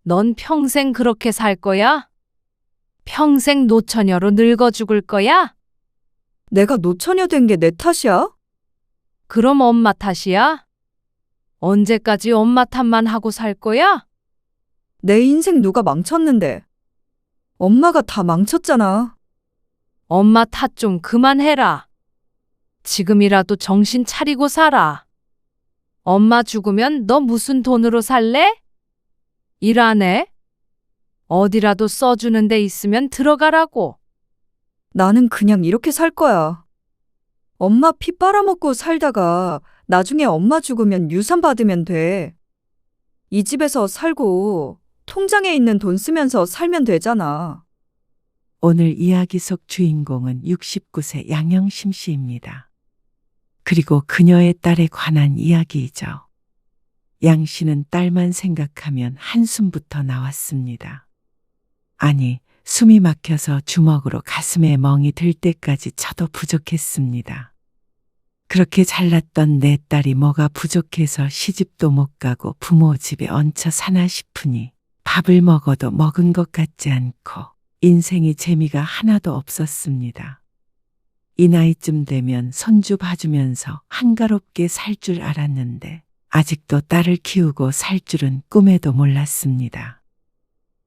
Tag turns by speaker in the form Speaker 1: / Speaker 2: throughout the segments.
Speaker 1: 넌 평생 그렇게 살 거야? 평생 노처녀로 늙어 죽을 거야?
Speaker 2: 내가 노처녀 된 게 내 탓이야?
Speaker 1: 그럼 엄마 탓이야? 언제까지 엄마 탓만 하고 살 거야?
Speaker 2: 내 인생 누가 망쳤는데. 엄마가 다 망쳤잖아.
Speaker 1: 엄마 탓 좀 그만해라. 지금이라도 정신 차리고 살아. 엄마 죽으면 너 무슨 돈으로 살래? 일 안 해? 어디라도 써주는 데 있으면 들어가라고.
Speaker 2: 나는 그냥 이렇게 살 거야. 엄마 피 빨아먹고 살다가 나중에 엄마 죽으면 유산 받으면 돼. 이 집에서 살고 통장에 있는 돈 쓰면서 살면 되잖아.
Speaker 3: 오늘 이야기 속 주인공은 69세 양영심 씨입니다. 그리고 그녀의 딸에 관한 이야기이죠. 양 씨는 딸만 생각하면 한숨부터 나왔습니다. 아니, 숨이 막혀서 주먹으로 가슴에 멍이 들 때까지 쳐도 부족했습니다. 그렇게 잘났던 내 딸이 뭐가 부족해서 시집도 못 가고 부모 집에 얹혀 사나 싶으니 밥을 먹어도 먹은 것 같지 않고 인생의 재미가 하나도 없었습니다. 이 나이쯤 되면 손주 봐주면서 한가롭게 살 줄 알았는데 아직도 딸을 키우고 살 줄은 꿈에도 몰랐습니다.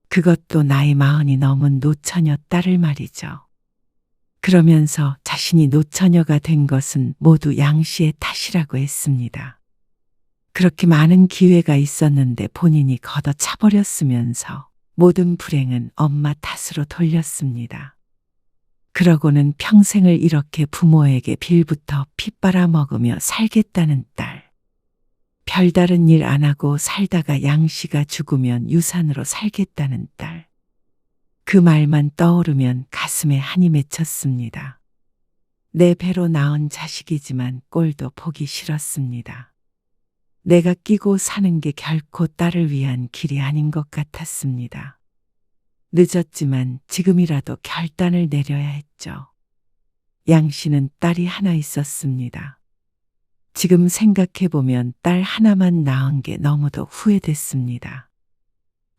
Speaker 3: 그것도 나이 40이 넘은 노처녀 딸을 말이죠. 그러면서 자신이 노처녀가 된 것은 모두 양 씨의 탓이라고 했습니다. 그렇게 많은 기회가 있었는데 본인이 걷어차버렸으면서 모든 불행은 엄마 탓으로 돌렸습니다. 그러고는 평생을 이렇게 부모에게 빌부터 피 빨아먹으며 살겠다는 딸. 별다른 일 안 하고 살다가 양 씨가 죽으면 유산으로 살겠다는 딸. 그 말만 떠오르면 가슴에 한이 맺혔습니다. 내 배로 낳은 자식이지만 꼴도 보기 싫었습니다. 내가 끼고 사는 게 결코 딸을 위한 길이 아닌 것 같았습니다. 늦었지만 지금이라도 결단을 내려야 했죠. 양 씨는 딸이 하나 있었습니다. 지금 생각해보면 딸 하나만 낳은 게 너무도 후회됐습니다.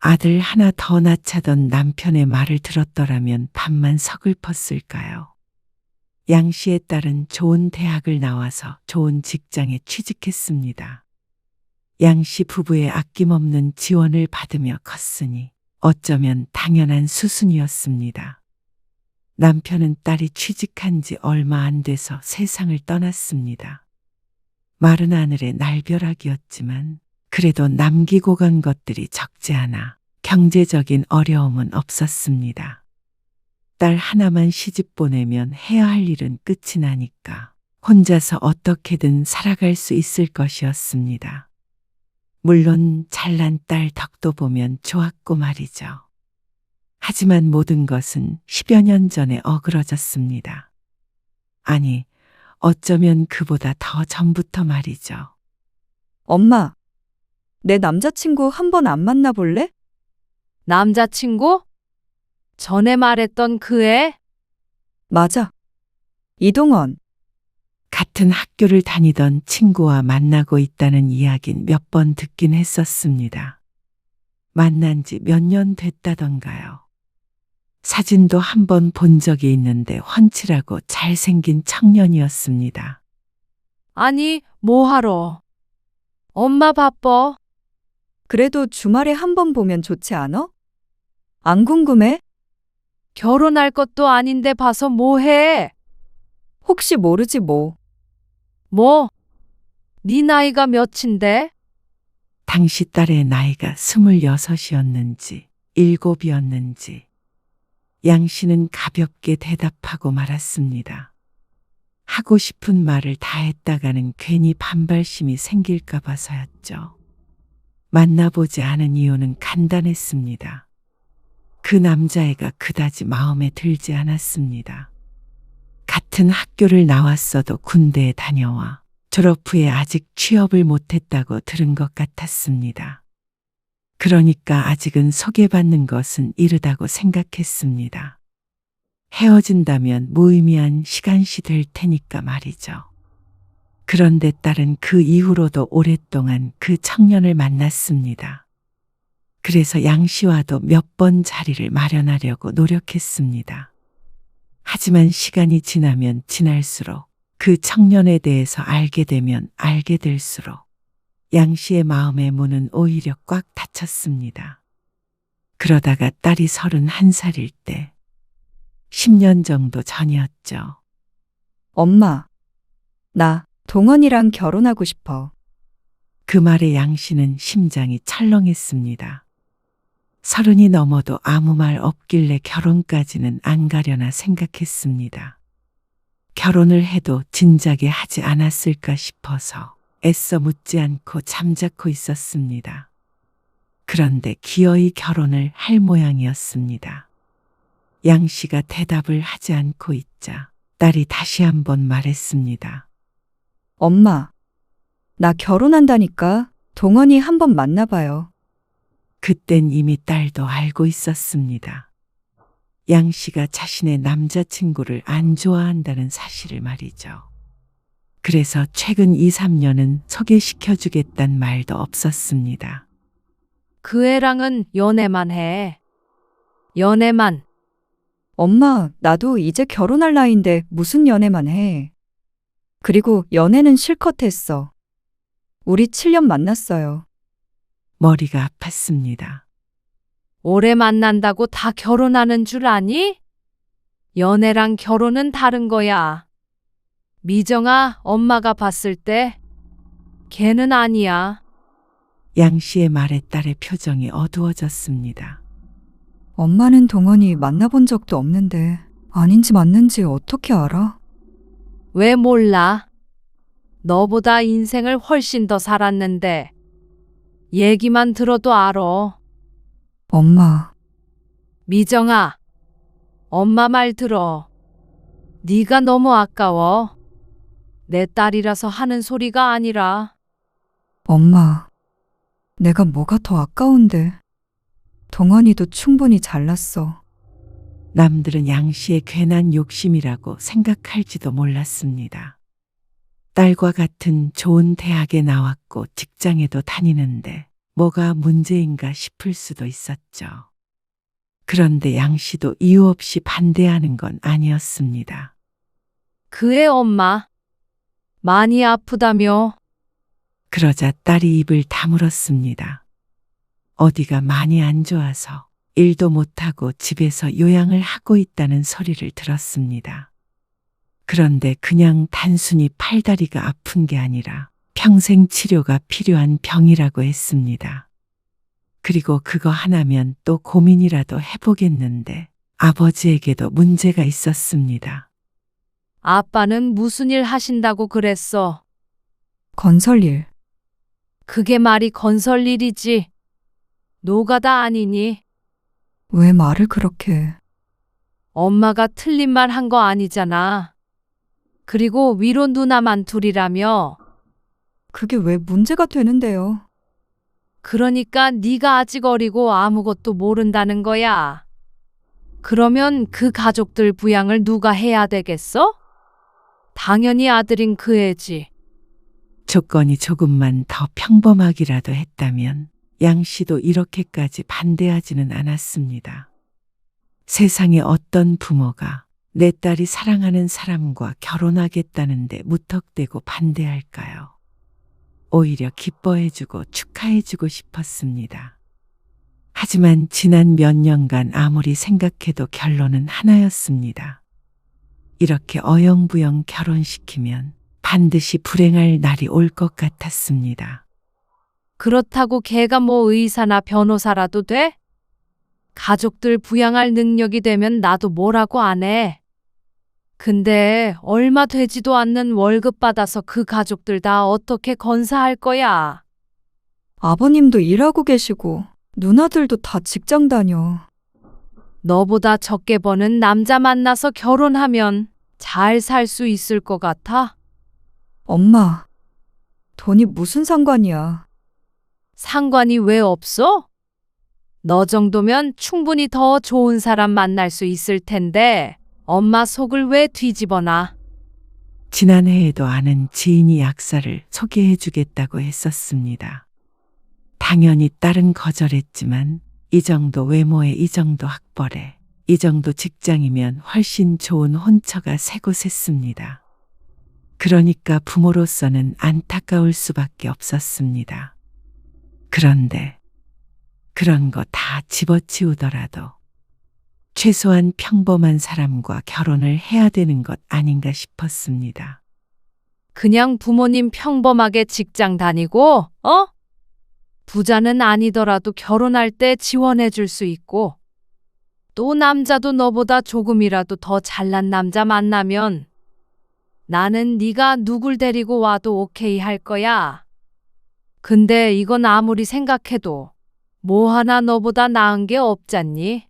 Speaker 3: 아들 하나 더 낳자던 남편의 말을 들었더라면 밤만 서글펐을까요? 양 씨의 딸은 좋은 대학을 나와서 좋은 직장에 취직했습니다. 양 씨 부부의 아낌없는 지원을 받으며 컸으니 어쩌면 당연한 수순이었습니다. 남편은 딸이 취직한 지 얼마 안 돼서 세상을 떠났습니다. 마른 하늘의 날벼락이었지만 그래도 남기고 간 것들이 적지 않아 경제적인 어려움은 없었습니다. 딸 하나만 시집 보내면 해야 할 일은 끝이 나니까 혼자서 어떻게든 살아갈 수 있을 것이었습니다. 물론 잘난 딸 덕도 보면 좋았고 말이죠. 하지만 모든 것은 10여 년 전에 어그러졌습니다. 아니, 어쩌면 그보다 더 전부터 말이죠.
Speaker 2: 엄마, 내 남자친구 한 번 안 만나볼래?
Speaker 1: 남자친구? 전에 말했던 그 애?
Speaker 2: 맞아. 이동원.
Speaker 3: 같은 학교를 다니던 친구와 만나고 있다는 이야긴 몇 번 듣긴 했었습니다. 만난 지 몇 년 됐다던가요. 사진도 한 번 본 적이 있는데 훤칠하고 잘생긴 청년이었습니다.
Speaker 1: 아니, 뭐하러? 엄마 바빠.
Speaker 2: 그래도 주말에 한 번 보면 좋지 않아? 안 궁금해?
Speaker 1: 결혼할 것도 아닌데 봐서 뭐해?
Speaker 2: 혹시 모르지 뭐.
Speaker 1: 뭐? 네 나이가 몇인데?
Speaker 3: 당시 딸의 나이가 26이었는지 7이었는지 양 씨는 가볍게 대답하고 말았습니다. 하고 싶은 말을 다 했다가는 괜히 반발심이 생길까 봐서였죠. 만나보지 않은 이유는 간단했습니다. 그 남자애가 그다지 마음에 들지 않았습니다. 같은 학교를 나왔어도 군대에 다녀와 졸업 후에 아직 취업을 못했다고 들은 것 같았습니다. 그러니까 아직은 소개받는 것은 이르다고 생각했습니다. 헤어진다면 무의미한 시간시 될 테니까 말이죠. 그런데 딸은 그 이후로도 오랫동안 그 청년을 만났습니다. 그래서 양 씨와도 몇 번 자리를 마련하려고 노력했습니다. 하지만 시간이 지나면 지날수록 그 청년에 대해서 알게 되면 알게 될수록 양 씨의 마음의 문은 오히려 꽉 닫혔습니다. 그러다가 딸이 31살일 때 10년 정도 전이었죠.
Speaker 2: 엄마, 나 동원이랑 결혼하고 싶어.
Speaker 3: 그 말에 양 씨는 심장이 철렁했습니다. 30이 넘어도 아무 말 없길래 결혼까지는 안 가려나 생각했습니다. 결혼을 해도 진작에 하지 않았을까 싶어서 애써 묻지 않고 잠자코 있었습니다. 그런데 기어이 결혼을 할 모양이었습니다. 양 씨가 대답을 하지 않고 있자 딸이 다시 한번 말했습니다.
Speaker 2: 엄마, 나 결혼한다니까 동원이 한번 만나봐요.
Speaker 3: 그땐 이미 딸도 알고 있었습니다. 양 씨가 자신의 남자친구를 안 좋아한다는 사실을 말이죠. 그래서 최근 2, 3년은 소개시켜주겠단 말도 없었습니다.
Speaker 1: 그 애랑은 연애만 해. 연애만.
Speaker 2: 엄마, 나도 이제 결혼할 나이인데 무슨 연애만 해. 그리고 연애는 실컷 했어. 우리 7년 만났어요.
Speaker 3: 머리가 아팠습니다.
Speaker 1: 오래 만난다고 다 결혼하는 줄 아니? 연애랑 결혼은 다른 거야. 미정아, 엄마가 봤을 때 걔는 아니야.
Speaker 3: 양 씨의 말에 딸의 표정이 어두워졌습니다.
Speaker 2: 엄마는 동원이 만나본 적도 없는데 아닌지 맞는지 어떻게 알아?
Speaker 1: 왜 몰라? 너보다 인생을 훨씬 더 살았는데 얘기만 들어도 알아.
Speaker 2: 엄마,
Speaker 1: 미정아, 엄마 말 들어. 네가 너무 아까워. 내 딸이라서 하는 소리가 아니라.
Speaker 2: 엄마, 내가 뭐가 더 아까운데. 동원이도 충분히 잘났어.
Speaker 3: 남들은 양 씨의 괜한 욕심이라고 생각할지도 몰랐습니다. 딸과 같은 좋은 대학에 나왔고 직장에도 다니는데 뭐가 문제인가 싶을 수도 있었죠. 그런데 양 씨도 이유 없이 반대하는 건 아니었습니다.
Speaker 1: 그의 엄마, 많이 아프다며.
Speaker 3: 그러자 딸이 입을 다물었습니다. 어디가 많이 안 좋아서 일도 못하고 집에서 요양을 하고 있다는 소리를 들었습니다. 그런데 그냥 단순히 팔다리가 아픈 게 아니라 평생 치료가 필요한 병이라고 했습니다. 그리고 그거 하나면 또 고민이라도 해보겠는데 아버지에게도 문제가 있었습니다.
Speaker 1: 아빠는 무슨 일 하신다고 그랬어?
Speaker 2: 건설일.
Speaker 1: 그게 말이 건설 일이지. 노가다 아니니?
Speaker 2: 왜 말을 그렇게 해?
Speaker 1: 엄마가 틀린 말 한 거 아니잖아. 그리고 위로 누나만 둘이라며.
Speaker 2: 그게 왜 문제가 되는데요?
Speaker 1: 그러니까 네가 아직 어리고 아무것도 모른다는 거야. 그러면 그 가족들 부양을 누가 해야 되겠어? 당연히 아들인 그 애지.
Speaker 3: 조건이 조금만 더 평범하기라도 했다면 양 씨도 이렇게까지 반대하지는 않았습니다. 세상에 어떤 부모가 내 딸이 사랑하는 사람과 결혼하겠다는데 무턱대고 반대할까요? 오히려 기뻐해주고 축하해주고 싶었습니다. 하지만 지난 몇 년간 아무리 생각해도 결론은 하나였습니다. 이렇게 어영부영 결혼시키면 반드시 불행할 날이 올 것 같았습니다.
Speaker 1: 그렇다고 걔가 뭐 의사나 변호사라도 돼? 가족들 부양할 능력이 되면 나도 뭐라고 안 해. 근데 얼마 되지도 않는 월급 받아서 그 가족들 다 어떻게 건사할 거야?
Speaker 2: 아버님도 일하고 계시고 누나들도 다 직장 다녀.
Speaker 1: 너보다 적게 버는 남자 만나서 결혼하면 잘 살 수 있을 것 같아?
Speaker 2: 엄마, 돈이 무슨 상관이야.
Speaker 1: 상관이 왜 없어? 너 정도면 충분히 더 좋은 사람 만날 수 있을 텐데 엄마 속을 왜 뒤집어놔?
Speaker 3: 지난해에도 아는 지인이 약사를 소개해 주겠다고 했었습니다. 당연히 딸은 거절했지만 이 정도 외모에 이 정도 학벌에 이 정도 직장이면 훨씬 좋은 혼처가 세 곳했습니다. 그러니까 부모로서는 안타까울 수밖에 없었습니다. 그런데 그런 거 다 집어치우더라도 최소한 평범한 사람과 결혼을 해야 되는 것 아닌가 싶었습니다.
Speaker 1: 그냥 부모님 평범하게 직장 다니고, 부자는 아니더라도 결혼할 때 지원해 줄 수 있고, 또 남자도 너보다 조금이라도 더 잘난 남자 만나면 나는 네가 누굴 데리고 와도 오케이 할 거야. 근데 이건 아무리 생각해도 뭐 하나 너보다 나은 게 없잖니?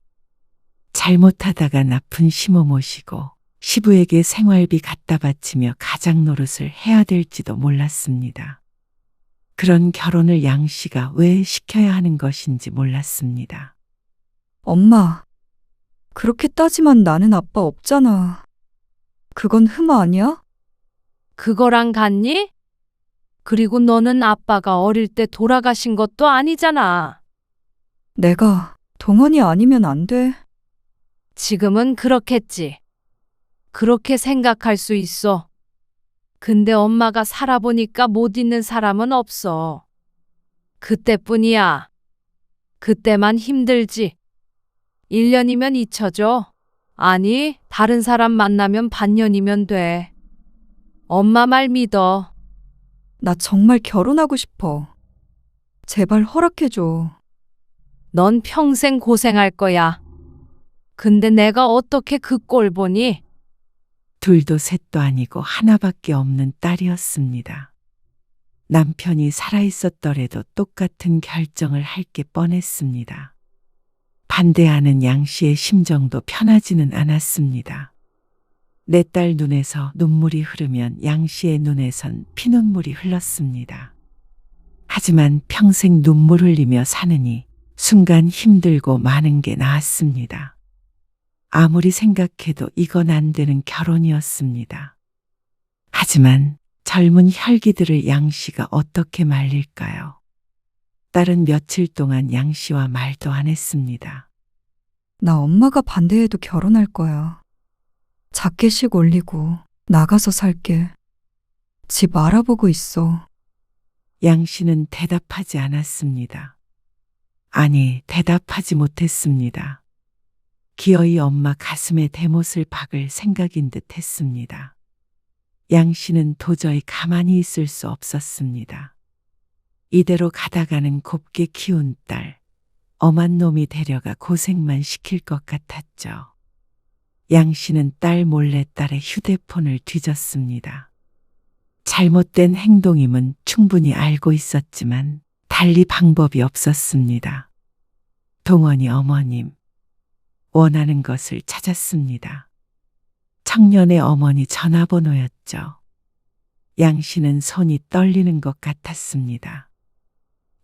Speaker 3: 잘못하다가 나쁜 시모 모시고 시부에게 생활비 갖다 바치며 가장 노릇을 해야 될지도 몰랐습니다. 그런 결혼을 양 씨가 왜 시켜야 하는 것인지 몰랐습니다.
Speaker 2: 엄마, 그렇게 따지면 나는 아빠 없잖아. 그건 흠 아니야?
Speaker 1: 그거랑 같니? 그리고 너는 아빠가 어릴 때 돌아가신 것도 아니잖아.
Speaker 2: 내가 동원이 아니면 안 돼.
Speaker 1: 지금은 그렇겠지. 그렇게 생각할 수 있어. 근데 엄마가 살아보니까 못 잊는 사람은 없어. 그때뿐이야. 그때만 힘들지. 1년이면 잊혀져. 아니, 다른 사람 만나면 반년이면 돼. 엄마 말 믿어.
Speaker 2: 나 정말 결혼하고 싶어. 제발 허락해줘.
Speaker 1: 넌 평생 고생할 거야. 근데 내가 어떻게 그 꼴 보니?
Speaker 3: 둘도 셋도 아니고 하나밖에 없는 딸이었습니다. 남편이 살아있었더라도 똑같은 결정을 할 게 뻔했습니다. 반대하는 양 씨의 심정도 편하지는 않았습니다. 내 딸 눈에서 눈물이 흐르면 양 씨의 눈에선 피눈물이 흘렀습니다. 하지만 평생 눈물 흘리며 사느니 순간 힘들고 많은 게 나았습니다. 아무리 생각해도 이건 안 되는 결혼이었습니다. 하지만 젊은 혈기들을 양 씨가 어떻게 말릴까요? 딸은 며칠 동안 양 씨와 말도 안 했습니다.
Speaker 2: 나 엄마가 반대해도 결혼할 거야. 자켓식 올리고 나가서 살게. 집 알아보고 있어.
Speaker 3: 양 씨는 대답하지 않았습니다. 아니, 대답하지 못했습니다. 기어이 엄마 가슴에 대못을 박을 생각인 듯 했습니다. 양 씨는 도저히 가만히 있을 수 없었습니다. 이대로 가다가는 곱게 키운 딸, 엄한 놈이 데려가 고생만 시킬 것 같았죠. 양 씨는 딸 몰래 딸의 휴대폰을 뒤졌습니다. 잘못된 행동임은 충분히 알고 있었지만 달리 방법이 없었습니다. 동원이 어머님, 원하는 것을 찾았습니다. 청년의 어머니 전화번호였죠. 양 씨는 손이 떨리는 것 같았습니다.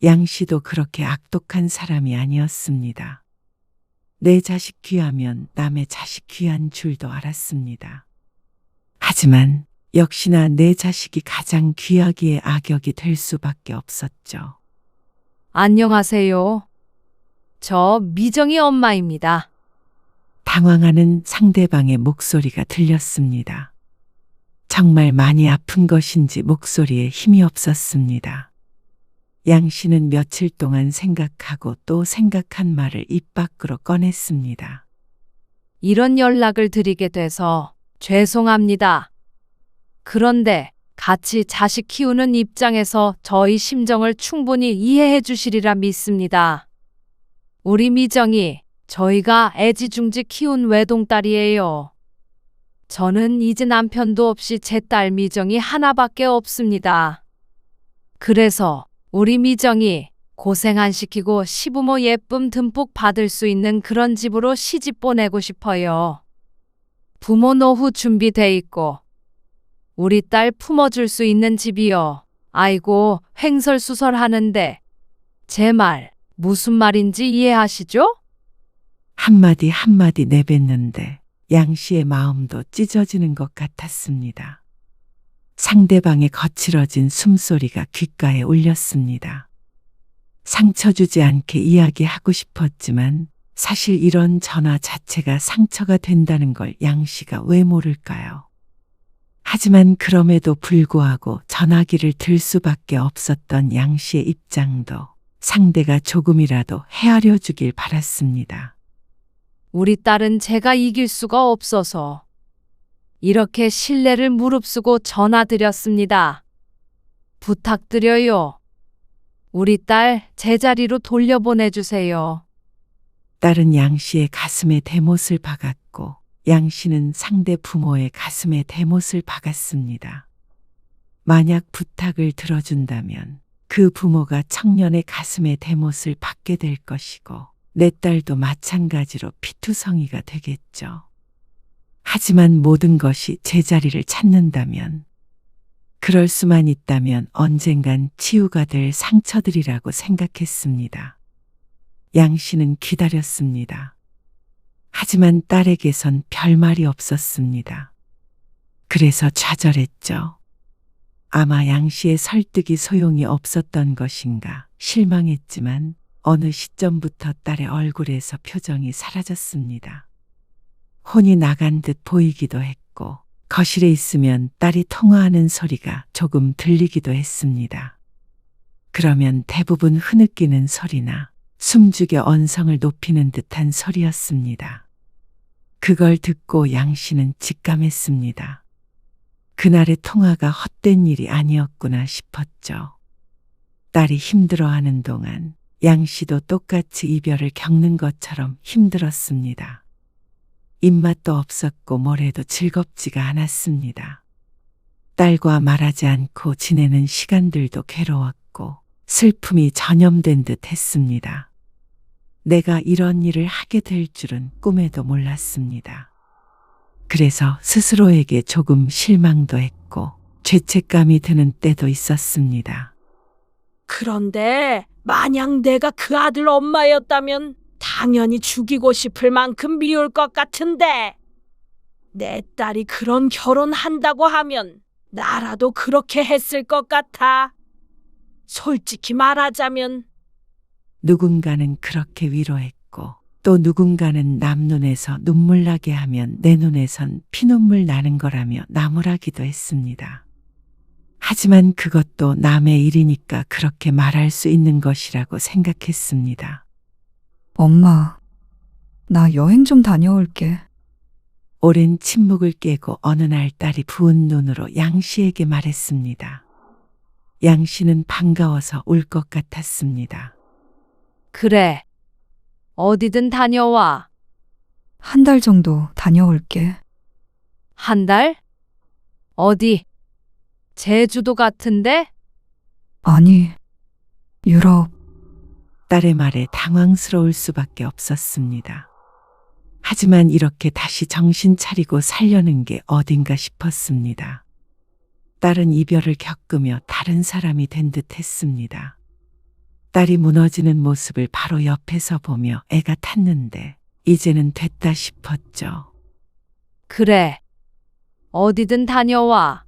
Speaker 3: 양 씨도 그렇게 악독한 사람이 아니었습니다. 내 자식 귀하면 남의 자식 귀한 줄도 알았습니다. 하지만 역시나 내 자식이 가장 귀하기에 악역이 될 수밖에 없었죠.
Speaker 1: 안녕하세요. 저 미정이 엄마입니다.
Speaker 3: 당황하는 상대방의 목소리가 들렸습니다. 정말 많이 아픈 것인지 목소리에 힘이 없었습니다. 양 씨는 며칠 동안 생각하고 또 생각한 말을 입 밖으로 꺼냈습니다.
Speaker 1: 이런 연락을 드리게 돼서 죄송합니다. 그런데 같이 자식 키우는 입장에서 저희 심정을 충분히 이해해 주시리라 믿습니다. 우리 미정이 저희가 애지중지 키운 외동딸이에요. 저는 이제 남편도 없이 제 딸 미정이 하나밖에 없습니다. 그래서 우리 미정이 고생 안 시키고 시부모 예쁨 듬뿍 받을 수 있는 그런 집으로 시집 보내고 싶어요. 부모 노후 준비돼 있고 우리 딸 품어줄 수 있는 집이요. 아이고, 횡설수설하는데 제 말 무슨 말인지 이해하시죠?
Speaker 3: 한마디 한마디 내뱉는데 양 씨의 마음도 찢어지는 것 같았습니다. 상대방의 거칠어진 숨소리가 귓가에 울렸습니다. 상처 주지 않게 이야기하고 싶었지만 사실 이런 전화 자체가 상처가 된다는 걸 양 씨가 왜 모를까요? 하지만 그럼에도 불구하고 전화기를 들 수밖에 없었던 양 씨의 입장도 상대가 조금이라도 헤아려 주길 바랐습니다.
Speaker 1: 우리 딸은 제가 이길 수가 없어서 이렇게 신뢰를 무릅쓰고 전화드렸습니다. 부탁드려요. 우리 딸 제자리로 돌려보내주세요.
Speaker 3: 딸은 양 씨의 가슴에 대못을 박았고 양 씨는 상대 부모의 가슴에 대못을 박았습니다. 만약 부탁을 들어준다면 그 부모가 청년의 가슴에 대못을 박게 될 것이고 내 딸도 마찬가지로 피투성이가 되겠죠. 하지만 모든 것이 제자리를 찾는다면 그럴 수만 있다면 언젠간 치유가 될 상처들이라고 생각했습니다. 양 씨는 기다렸습니다. 하지만 딸에게선 별말이 없었습니다. 그래서 좌절했죠. 아마 양 씨의 설득이 소용이 없었던 것인가 실망했지만 어느 시점부터 딸의 얼굴에서 표정이 사라졌습니다. 혼이 나간 듯 보이기도 했고 거실에 있으면 딸이 통화하는 소리가 조금 들리기도 했습니다. 그러면 대부분 흐느끼는 소리나 숨죽여 언성을 높이는 듯한 소리였습니다. 그걸 듣고 양 씨는 직감했습니다. 그날의 통화가 헛된 일이 아니었구나 싶었죠. 딸이 힘들어하는 동안 양 씨도 똑같이 이별을 겪는 것처럼 힘들었습니다. 입맛도 없었고 뭘 해도 즐겁지가 않았습니다. 딸과 말하지 않고 지내는 시간들도 괴로웠고 슬픔이 전염된 듯 했습니다. 내가 이런 일을 하게 될 줄은 꿈에도 몰랐습니다. 그래서 스스로에게 조금 실망도 했고 죄책감이 드는 때도 있었습니다.
Speaker 4: 그런데 만약 내가 그 아들 엄마였다면 당연히 죽이고 싶을 만큼 미울 것 같은데 내 딸이 그런 결혼한다고 하면 나라도 그렇게 했을 것 같아. 솔직히 말하자면
Speaker 3: 누군가는 그렇게 위로했고 또 누군가는 남 눈에서 눈물 나게 하면 내 눈에선 피눈물 나는 거라며 나무라기도 했습니다. 하지만 그것도 남의 일이니까 그렇게 말할 수 있는 것이라고 생각했습니다.
Speaker 2: 엄마, 나 여행 좀 다녀올게.
Speaker 3: 오랜 침묵을 깨고 어느 날 딸이 부은 눈으로 양 씨에게 말했습니다. 양 씨는 반가워서 울 것 같았습니다.
Speaker 1: 그래. 어디든 다녀와.
Speaker 2: 한 달 정도 다녀올게.
Speaker 1: 한 달? 어디? 제주도 같은데?
Speaker 2: 아니, 유럽.
Speaker 3: 딸의 말에 당황스러울 수밖에 없었습니다. 하지만 이렇게 다시 정신 차리고 살려는 게 어딘가 싶었습니다. 딸은 이별을 겪으며 다른 사람이 된 듯 했습니다. 딸이 무너지는 모습을 바로 옆에서 보며 애가 탔는데 이제는 됐다 싶었죠.
Speaker 1: 그래. 어디든 다녀와.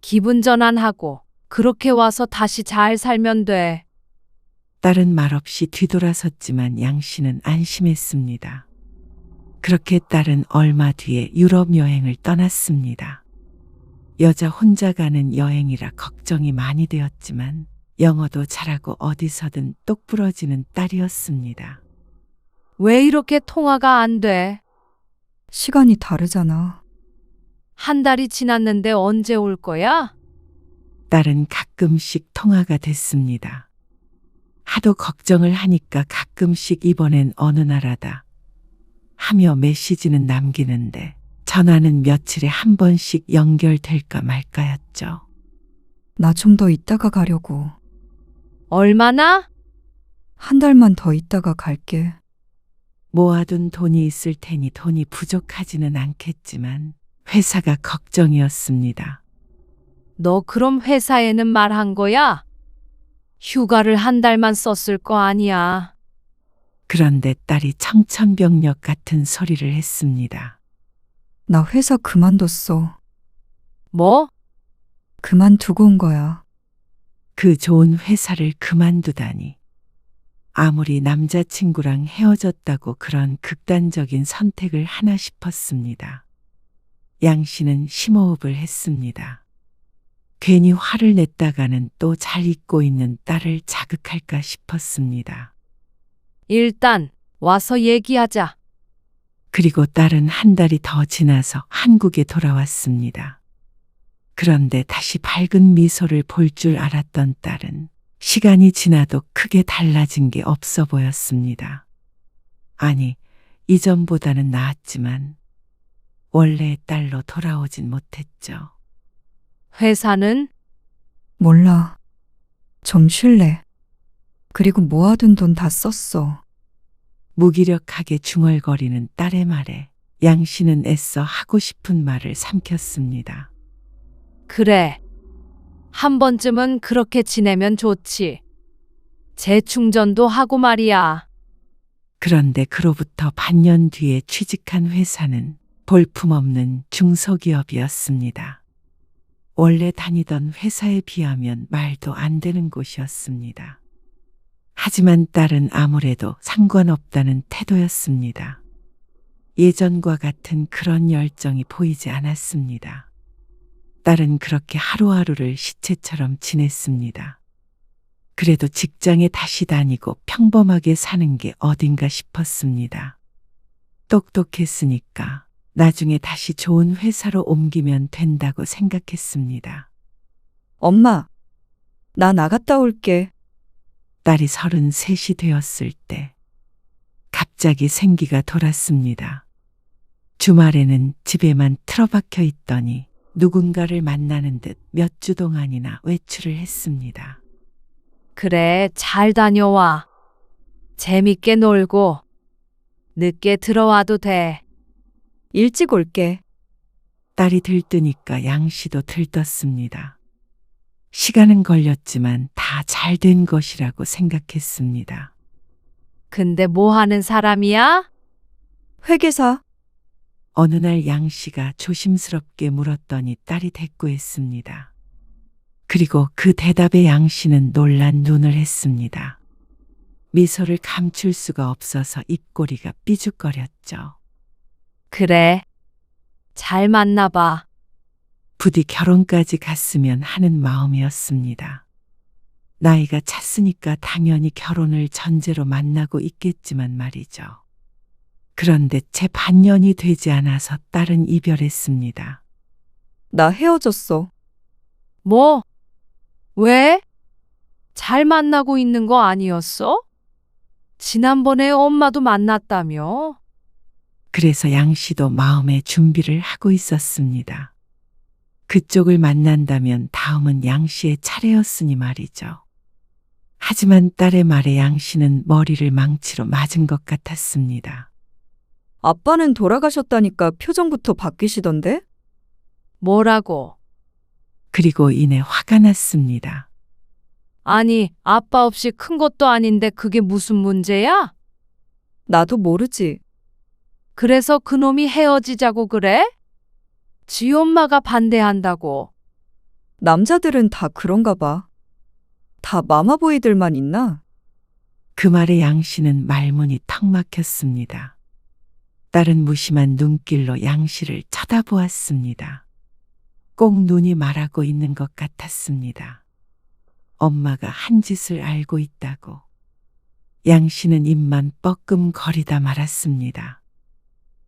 Speaker 1: 기분 전환하고 그렇게 와서 다시 잘 살면 돼.
Speaker 3: 딸은 말없이 뒤돌아섰지만 양 씨는 안심했습니다. 그렇게 딸은 얼마 뒤에 유럽 여행을 떠났습니다. 여자 혼자 가는 여행이라 걱정이 많이 되었지만 영어도 잘하고 어디서든 똑부러지는 딸이었습니다.
Speaker 1: 왜 이렇게 통화가 안 돼?
Speaker 2: 시간이 다르잖아.
Speaker 1: 한 달이 지났는데 언제 올 거야?
Speaker 3: 딸은 가끔씩 통화가 됐습니다. 하도 걱정을 하니까 가끔씩 이번엔 어느 나라다 하며 메시지는 남기는데 전화는 며칠에 한 번씩 연결될까 말까였죠.
Speaker 2: 나 좀 더 있다가 가려고.
Speaker 1: 얼마나?
Speaker 2: 한 달만 더 있다가 갈게.
Speaker 3: 모아둔 돈이 있을 테니 돈이 부족하지는 않겠지만 회사가 걱정이었습니다.
Speaker 1: 너 그럼 회사에는 말한 거야? 휴가를 한 달만 썼을 거 아니야.
Speaker 3: 그런데 딸이 청천벽력 같은 소리를 했습니다.
Speaker 2: 나 회사 그만뒀어.
Speaker 1: 뭐?
Speaker 2: 그만두고 온 거야.
Speaker 3: 그 좋은 회사를 그만두다니. 아무리 남자친구랑 헤어졌다고 그런 극단적인 선택을 하나 싶었습니다. 양 씨는 심호흡을 했습니다. 괜히 화를 냈다가는 또 잘 잊고 있는 딸을 자극할까 싶었습니다.
Speaker 1: 일단 와서 얘기하자.
Speaker 3: 그리고 딸은 한 달이 더 지나서 한국에 돌아왔습니다. 그런데 다시 밝은 미소를 볼 줄 알았던 딸은 시간이 지나도 크게 달라진 게 없어 보였습니다. 아니, 이전보다는 나았지만 원래의 딸로 돌아오진 못했죠.
Speaker 1: 회사는?
Speaker 2: 몰라. 좀 쉴래. 그리고 모아둔 돈 다 썼어.
Speaker 3: 무기력하게 중얼거리는 딸의 말에 양 씨는 애써 하고 싶은 말을 삼켰습니다.
Speaker 1: 그래. 한 번쯤은 그렇게 지내면 좋지. 재충전도 하고 말이야.
Speaker 3: 그런데 그로부터 반년 뒤에 취직한 회사는 볼품없는 중소기업이었습니다. 원래 다니던 회사에 비하면 말도 안 되는 곳이었습니다. 하지만 딸은 아무래도 상관없다는 태도였습니다. 예전과 같은 그런 열정이 보이지 않았습니다. 딸은 그렇게 하루하루를 시체처럼 지냈습니다. 그래도 직장에 다시 다니고 평범하게 사는 게 어딘가 싶었습니다. 똑똑했으니까 나중에 다시 좋은 회사로 옮기면 된다고 생각했습니다.
Speaker 2: 엄마, 나 나갔다 올게.
Speaker 3: 딸이 33이 되었을 때 갑자기 생기가 돌았습니다. 주말에는 집에만 틀어박혀 있더니 누군가를 만나는 듯 몇 주 동안이나 외출을 했습니다.
Speaker 1: 그래, 잘 다녀와. 재밌게 놀고. 늦게 들어와도 돼.
Speaker 2: 일찍 올게.
Speaker 3: 딸이 들뜨니까 양 씨도 들떴습니다. 시간은 걸렸지만 다 잘 된 것이라고 생각했습니다.
Speaker 1: 근데 뭐 하는 사람이야?
Speaker 2: 회계사.
Speaker 3: 어느 날 양 씨가 조심스럽게 물었더니 딸이 대꾸했습니다. 그리고 그 대답에 양 씨는 놀란 눈을 했습니다. 미소를 감출 수가 없어서 입꼬리가 삐죽거렸죠.
Speaker 1: 그래. 잘 만나봐.
Speaker 3: 부디 결혼까지 갔으면 하는 마음이었습니다. 나이가 찼으니까 당연히 결혼을 전제로 만나고 있겠지만 말이죠. 그런데 채 반년이 되지 않아서 딸은 이별했습니다.
Speaker 2: 나 헤어졌어.
Speaker 1: 뭐? 왜? 잘 만나고 있는 거 아니었어? 지난번에 엄마도 만났다며?
Speaker 3: 그래서 양 씨도 마음의 준비를 하고 있었습니다. 그쪽을 만난다면 다음은 양 씨의 차례였으니 말이죠. 하지만 딸의 말에 양 씨는 머리를 망치로 맞은 것 같았습니다.
Speaker 2: 아빠는 돌아가셨다니까 표정부터 바뀌시던데?
Speaker 1: 뭐라고?
Speaker 3: 그리고 이내 화가 났습니다.
Speaker 1: 아니, 아빠 없이 큰 것도 아닌데 그게 무슨 문제야?
Speaker 2: 나도 모르지.
Speaker 1: 그래서 그놈이 헤어지자고 그래? 지 엄마가 반대한다고.
Speaker 2: 남자들은 다 그런가 봐. 다 마마보이들만 있나?
Speaker 3: 그 말에 양 씨는 말문이 턱 막혔습니다. 딸은 무심한 눈길로 양 씨를 쳐다보았습니다. 꼭 눈이 말하고 있는 것 같았습니다. 엄마가 한 짓을 알고 있다고. 양 씨는 입만 뻐끔거리다 말았습니다.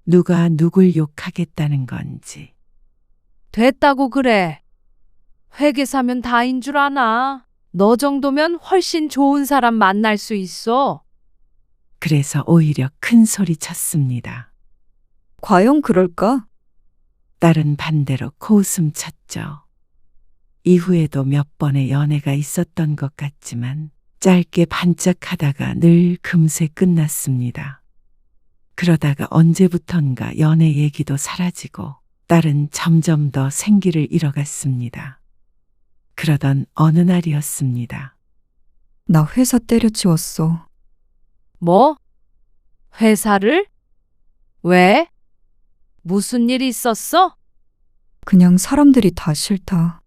Speaker 3: 누가 누굴 욕하겠다는 건지.
Speaker 1: 됐다고 그래. 회계사면 다인 줄 아나. 너 정도면 훨씬 좋은 사람 만날 수 있어.
Speaker 3: 그래서 오히려 큰 소리 쳤습니다.
Speaker 2: 과연 그럴까?
Speaker 3: 딸은 반대로 코웃음 쳤죠. 이후에도 몇 번의 연애가 있었던 것 같지만 짧게 반짝하다가 늘 금세 끝났습니다. 그러다가 언제부턴가 연애 얘기도 사라지고 딸은 점점 더 생기를 잃어갔습니다. 그러던 어느 날이었습니다.
Speaker 2: 나 회사 때려치웠어.
Speaker 1: 뭐? 회사를? 왜? 무슨 일 있었어?
Speaker 2: 그냥 사람들이 다 싫다.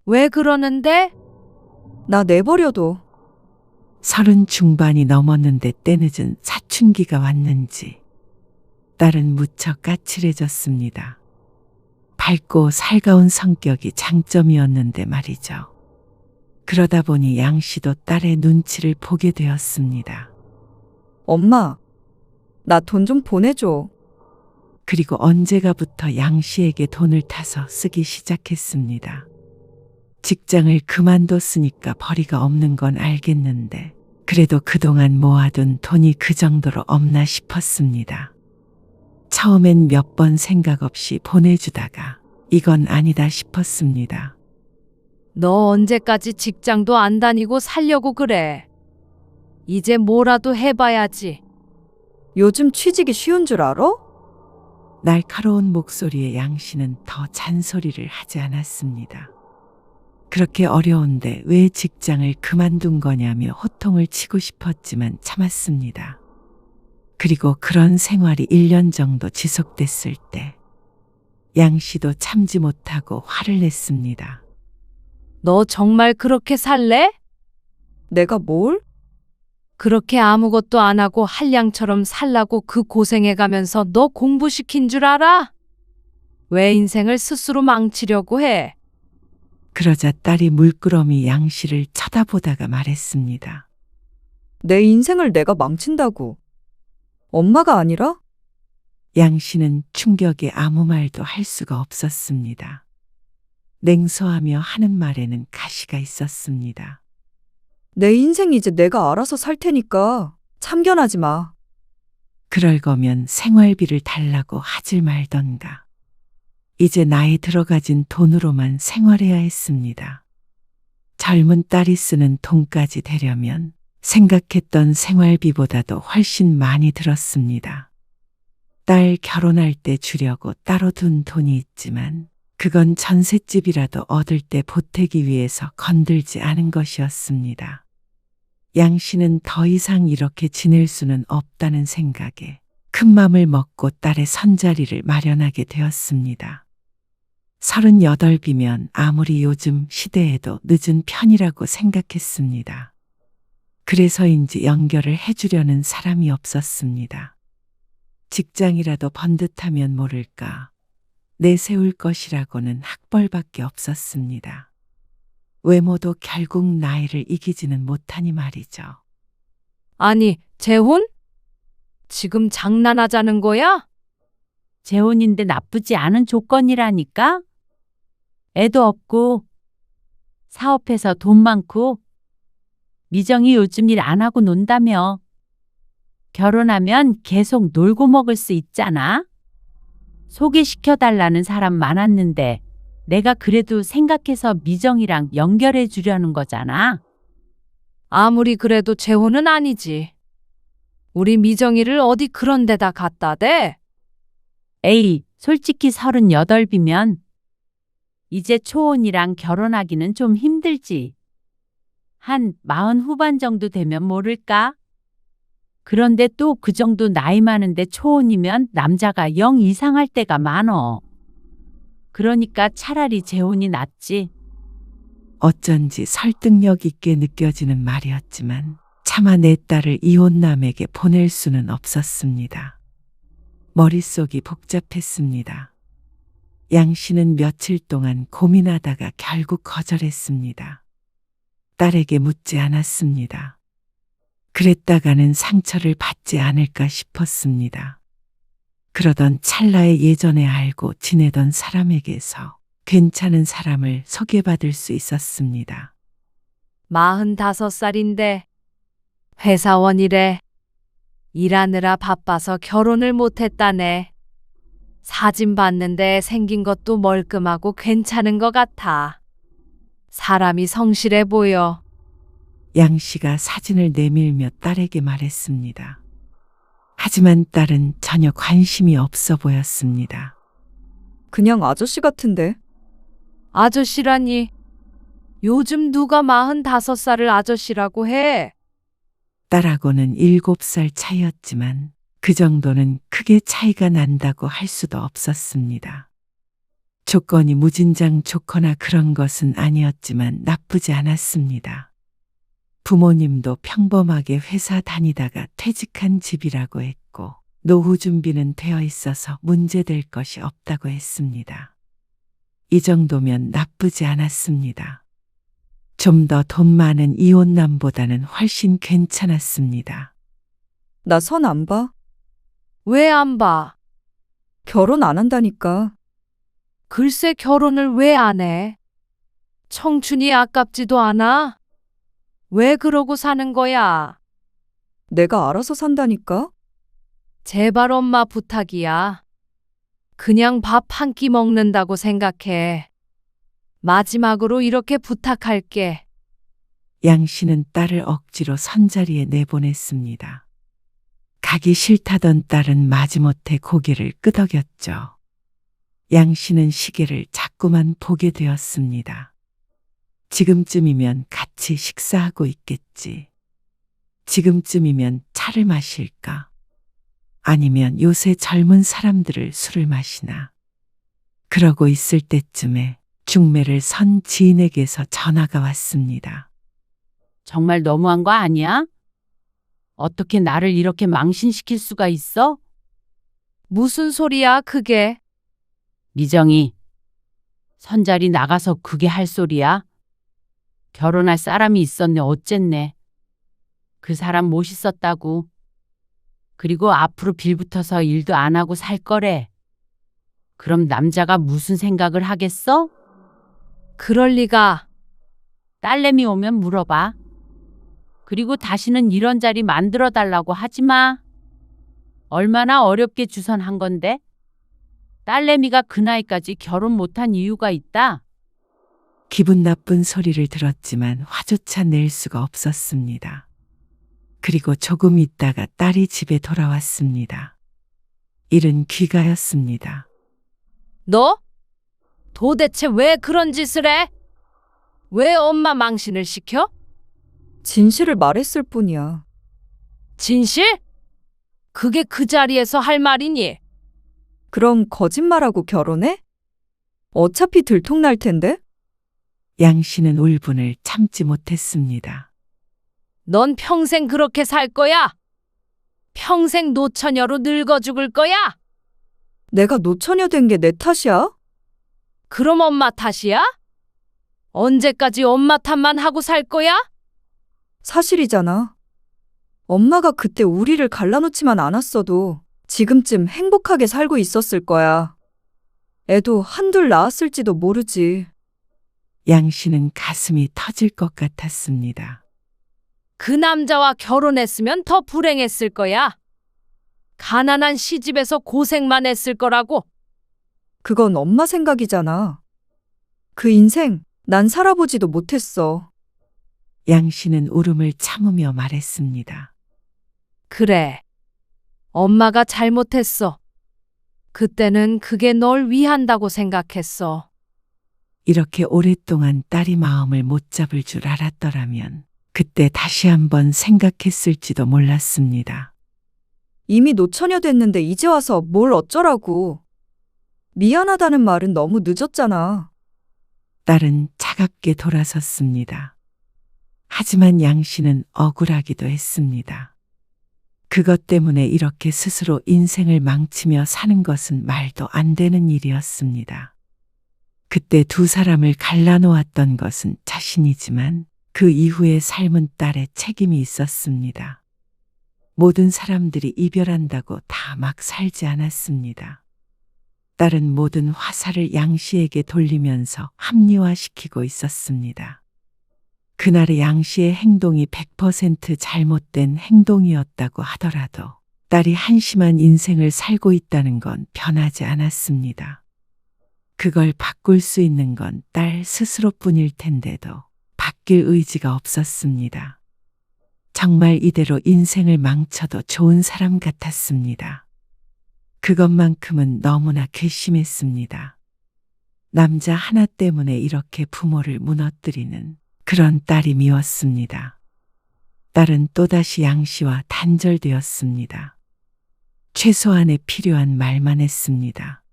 Speaker 1: 왜 그러는데?
Speaker 2: 나 내버려둬.
Speaker 3: 서른 중반이 넘었는데 때늦은 사춘기가 왔는지 딸은 무척 까칠해졌습니다. 밝고 살가운 성격이 장점이었는데 말이죠. 그러다 보니 양 씨도 딸의 눈치를 보게 되었습니다.
Speaker 2: 엄마, 나 돈 좀 보내줘.
Speaker 3: 그리고 언제가부터 양 씨에게 돈을 타서 쓰기 시작했습니다. 직장을 그만뒀으니까 벌이가 없는 건 알겠는데 그래도 그동안 모아둔 돈이 그 정도로 없나 싶었습니다. 처음엔 몇 번 생각 없이 보내주다가 이건 아니다 싶었습니다.
Speaker 1: 너 언제까지 직장도 안 다니고 살려고 그래? 이제 뭐라도 해봐야지.
Speaker 2: 요즘 취직이 쉬운 줄 알아?
Speaker 3: 날카로운 목소리에 양 씨는 더 잔소리를 하지 않았습니다. 그렇게 어려운데 왜 직장을 그만둔 거냐며 호통을 치고 싶었지만 참았습니다. 그리고 그런 생활이 1년 정도 지속됐을 때 양 씨도 참지 못하고 화를 냈습니다.
Speaker 1: 너 정말 그렇게 살래?
Speaker 2: 내가 뭘?
Speaker 1: 그렇게 아무것도 안 하고 한량처럼 살라고 그 고생해가면서 너 공부시킨 줄 알아? 왜 인생을 스스로 망치려고 해?
Speaker 3: 그러자 딸이 물끄러미 양 씨를 쳐다보다가 말했습니다.
Speaker 2: 내 인생을 내가 망친다고. 엄마가 아니라?
Speaker 3: 양 씨는 충격에 아무 말도 할 수가 없었습니다. 냉소하며 하는 말에는 가시가 있었습니다.
Speaker 2: 내 인생 이제 내가 알아서 살 테니까 참견하지 마.
Speaker 3: 그럴 거면 생활비를 달라고 하질 말던가. 이제 나이 들어가진 돈으로만 생활해야 했습니다. 젊은 딸이 쓰는 돈까지 되려면 생각했던 생활비보다도 훨씬 많이 들었습니다. 딸 결혼할 때 주려고 따로 둔 돈이 있지만 그건 전셋집이라도 얻을 때 보태기 위해서 건들지 않은 것이었습니다. 양 씨는 더 이상 이렇게 지낼 수는 없다는 생각에 큰 맘을 먹고 딸의 선자리를 마련하게 되었습니다. 38이면 아무리 요즘 시대에도 늦은 편이라고 생각했습니다. 그래서인지 연결을 해주려는 사람이 없었습니다. 직장이라도 번듯하면 모를까 내세울 것이라고는 학벌밖에 없었습니다. 외모도 결국 나이를 이기지는 못하니 말이죠.
Speaker 1: 아니, 재혼? 지금 장난하자는 거야?
Speaker 5: 재혼인데 나쁘지 않은 조건이라니까? 애도 없고 사업해서 돈 많고 미정이 요즘 일 안 하고 논다며. 결혼하면 계속 놀고 먹을 수 있잖아. 소개시켜달라는 사람 많았는데 내가 그래도 생각해서 미정이랑 연결해 주려는 거잖아.
Speaker 1: 아무리 그래도 재혼은 아니지. 우리 미정이를 어디 그런 데다 갖다 대?
Speaker 5: 에이, 솔직히 38이면 이제 초혼이랑 결혼하기는 좀 힘들지. 한 40 후반 정도 되면 모를까? 그런데 또 그 정도 나이 많은데 초혼이면 남자가 영 이상할 때가 많어. 그러니까 차라리 재혼이 낫지.
Speaker 3: 어쩐지 설득력 있게 느껴지는 말이었지만 차마 내 딸을 이혼남에게 보낼 수는 없었습니다. 머릿속이 복잡했습니다. 양 씨는 며칠 동안 고민하다가 결국 거절했습니다. 딸에게 묻지 않았습니다. 그랬다가는 상처를 받지 않을까 싶었습니다. 그러던 찰나에 예전에 알고 지내던 사람에게서 괜찮은 사람을 소개받을 수 있었습니다.
Speaker 1: 45살인데 회사원이래. 일하느라 바빠서 결혼을 못했다네. 사진 봤는데 생긴 것도 멀끔하고 괜찮은 것 같아. 사람이 성실해 보여.
Speaker 3: 양 씨가 사진을 내밀며 딸에게 말했습니다. 하지만 딸은 전혀 관심이 없어 보였습니다.
Speaker 2: 그냥 아저씨 같은데.
Speaker 1: 아저씨라니. 요즘 누가 45살을 아저씨라고 해?
Speaker 3: 딸하고는 7살 차이였지만 그 정도는 크게 차이가 난다고 할 수도 없었습니다. 조건이 무진장 좋거나 그런 것은 아니었지만 나쁘지 않았습니다. 부모님도 평범하게 회사 다니다가 퇴직한 집이라고 했고 노후 준비는 되어 있어서 문제될 것이 없다고 했습니다. 이 정도면 나쁘지 않았습니다. 좀 더 돈 많은 이혼남보다는 훨씬 괜찮았습니다.
Speaker 2: 나 선 안 봐?
Speaker 1: 왜 안 봐?
Speaker 2: 결혼 안 한다니까.
Speaker 1: 글쎄 결혼을 왜 안 해? 청춘이 아깝지도 않아? 왜 그러고 사는 거야?
Speaker 2: 내가 알아서 산다니까?
Speaker 1: 제발 엄마 부탁이야. 그냥 밥 한 끼 먹는다고 생각해. 마지막으로 이렇게 부탁할게.
Speaker 3: 양 씨는 딸을 억지로 선자리에 내보냈습니다. 가기 싫다던 딸은 마지못해 고개를 끄덕였죠. 양 씨는 시계를 자꾸만 보게 되었습니다. 지금쯤이면 같이 식사하고 있겠지. 지금쯤이면 차를 마실까? 아니면 요새 젊은 사람들을 술을 마시나? 그러고 있을 때쯤에 중매를 선 지인에게서 전화가 왔습니다.
Speaker 5: 정말 너무한 거 아니야? 어떻게 나를 이렇게 망신시킬 수가 있어?
Speaker 1: 무슨 소리야, 그게?
Speaker 5: 미정이, 선자리 나가서 그게 할 소리야? 결혼할 사람이 있었네, 어쨌네. 그 사람 멋있었다고. 그리고 앞으로 빌붙어서 일도 안 하고 살 거래. 그럼 남자가 무슨 생각을 하겠어?
Speaker 1: 그럴 리가.
Speaker 5: 딸내미 오면 물어봐. 그리고 다시는 이런 자리 만들어 달라고 하지 마. 얼마나 어렵게 주선한 건데? 딸내미가 그 나이까지 결혼 못한 이유가 있다.
Speaker 3: 기분 나쁜 소리를 들었지만 화조차 낼 수가 없었습니다. 그리고 조금 있다가 딸이 집에 돌아왔습니다. 일은 귀가였습니다.
Speaker 1: 너? 도대체 왜 그런 짓을 해? 왜 엄마 망신을 시켜?
Speaker 2: 진실을 말했을 뿐이야.
Speaker 1: 진실? 그게 그 자리에서 할 말이니?
Speaker 2: 그럼 거짓말하고 결혼해? 어차피 들통날 텐데?
Speaker 3: 양 씨는 울분을 참지 못했습니다.
Speaker 1: 넌 평생 그렇게 살 거야? 평생 노처녀로 늙어 죽을 거야?
Speaker 2: 내가 노처녀 된 게 내 탓이야?
Speaker 1: 그럼 엄마 탓이야? 언제까지 엄마 탓만 하고 살 거야?
Speaker 2: 사실이잖아. 엄마가 그때 우리를 갈라놓지만 않았어도 지금쯤 행복하게 살고 있었을 거야. 애도 한둘 낳았을지도 모르지.
Speaker 3: 양 씨는 가슴이 터질 것 같았습니다.
Speaker 1: 그 남자와 결혼했으면 더 불행했을 거야. 가난한 시집에서 고생만 했을 거라고.
Speaker 2: 그건 엄마 생각이잖아. 그 인생 난 살아보지도 못했어.
Speaker 3: 양 씨는 울음을 참으며 말했습니다.
Speaker 1: 그래. 엄마가 잘못했어. 그때는 그게 널 위한다고 생각했어.
Speaker 3: 이렇게 오랫동안 딸이 마음을 못 잡을 줄 알았더라면 그때 다시 한번 생각했을지도 몰랐습니다.
Speaker 2: 이미 노처녀 됐는데 이제 와서 뭘 어쩌라고. 미안하다는 말은 너무 늦었잖아.
Speaker 3: 딸은 차갑게 돌아섰습니다. 하지만 양 씨는 억울하기도 했습니다. 그것 때문에 이렇게 스스로 인생을 망치며 사는 것은 말도 안 되는 일이었습니다. 그때 두 사람을 갈라놓았던 것은 자신이지만 그 이후의 삶은 딸의 책임이 있었습니다. 모든 사람들이 이별한다고 다 막 살지 않았습니다. 딸은 모든 화살을 양 씨에게 돌리면서 합리화시키고 있었습니다. 그날의 양 씨의 행동이 100% 잘못된 행동이었다고 하더라도 딸이 한심한 인생을 살고 있다는 건 변하지 않았습니다. 그걸 바꿀 수 있는 건 딸 스스로뿐일 텐데도 바뀔 의지가 없었습니다. 정말 이대로 인생을 망쳐도 좋은 사람 같았습니다. 그것만큼은 너무나 괘씸했습니다. 남자 하나 때문에 이렇게 부모를 무너뜨리는 그런 딸이 미웠습니다. 딸은 또다시 양 씨와 단절되었습니다. 최소한의 필요한 말만 했습니다.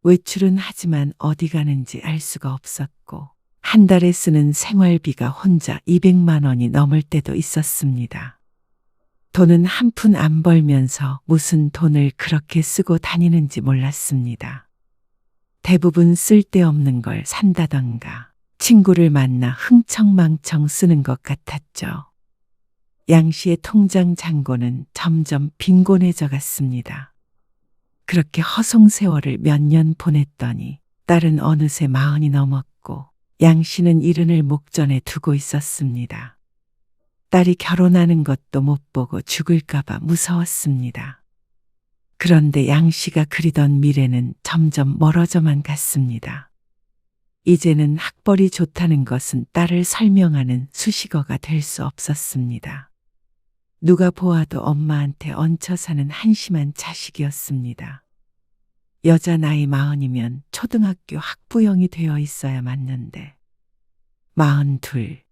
Speaker 3: 외출은 하지만 어디 가는지 알 수가 없었고 한 달에 쓰는 생활비가 혼자 200만 원이 넘을 때도 있었습니다. 돈은 한 푼 안 벌면서 무슨 돈을 그렇게 쓰고 다니는지 몰랐습니다. 대부분 쓸데없는 걸 산다던가 친구를 만나 흥청망청 쓰는 것 같았죠. 양 씨의 통장 잔고는 점점 빈곤해져 갔습니다. 그렇게 허송세월을 몇 년 보냈더니 딸은 어느새 40이 넘었고 양 씨는 이른을 목전에 두고 있었습니다. 딸이 결혼하는 것도 못 보고 죽을까봐 무서웠습니다. 그런데 양 씨가 그리던 미래는 점점 멀어져만 갔습니다. 이제는 학벌이 좋다는 것은 딸을 설명하는 수식어가 될 수 없었습니다. 누가 보아도 엄마한테 얹혀 사는 한심한 자식이었습니다. 여자 나이 40이면 초등학교 학부형이 되어 있어야 맞는데 42.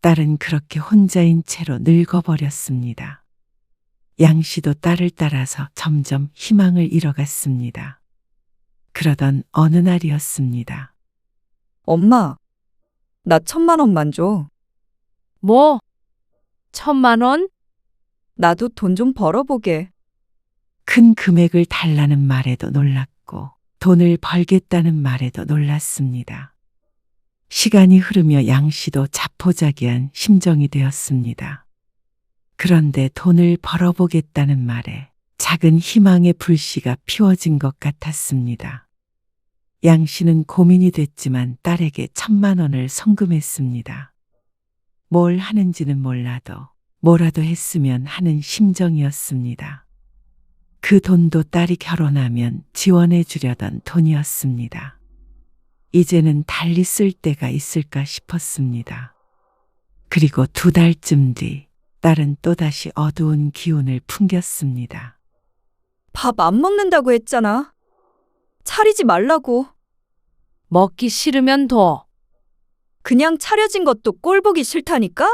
Speaker 3: 딸은 그렇게 혼자인 채로 늙어버렸습니다. 양 씨도 딸을 따라서 점점 희망을 잃어갔습니다. 그러던 어느 날이었습니다.
Speaker 2: 엄마, 나 1,000만 원만 줘.
Speaker 1: 뭐? 1,000만 원?
Speaker 2: 나도 돈 좀 벌어보게.
Speaker 3: 큰 금액을 달라는 말에도 놀랐고 돈을 벌겠다는 말에도 놀랐습니다. 시간이 흐르며 양 씨도 자포자기한 심정이 되었습니다. 그런데 돈을 벌어보겠다는 말에 작은 희망의 불씨가 피워진 것 같았습니다. 양 씨는 고민이 됐지만 딸에게 1,000만 원을 송금했습니다. 뭘 하는지는 몰라도 뭐라도 했으면 하는 심정이었습니다. 그 돈도 딸이 결혼하면 지원해 주려던 돈이었습니다. 이제는 달리 쓸 때가 있을까 싶었습니다. 그리고 2달쯤 뒤 딸은 또다시 어두운 기운을 풍겼습니다.
Speaker 2: 밥 안 먹는다고 했잖아. 차리지 말라고.
Speaker 1: 먹기 싫으면 둬.
Speaker 2: 그냥 차려진 것도 꼴보기 싫다니까?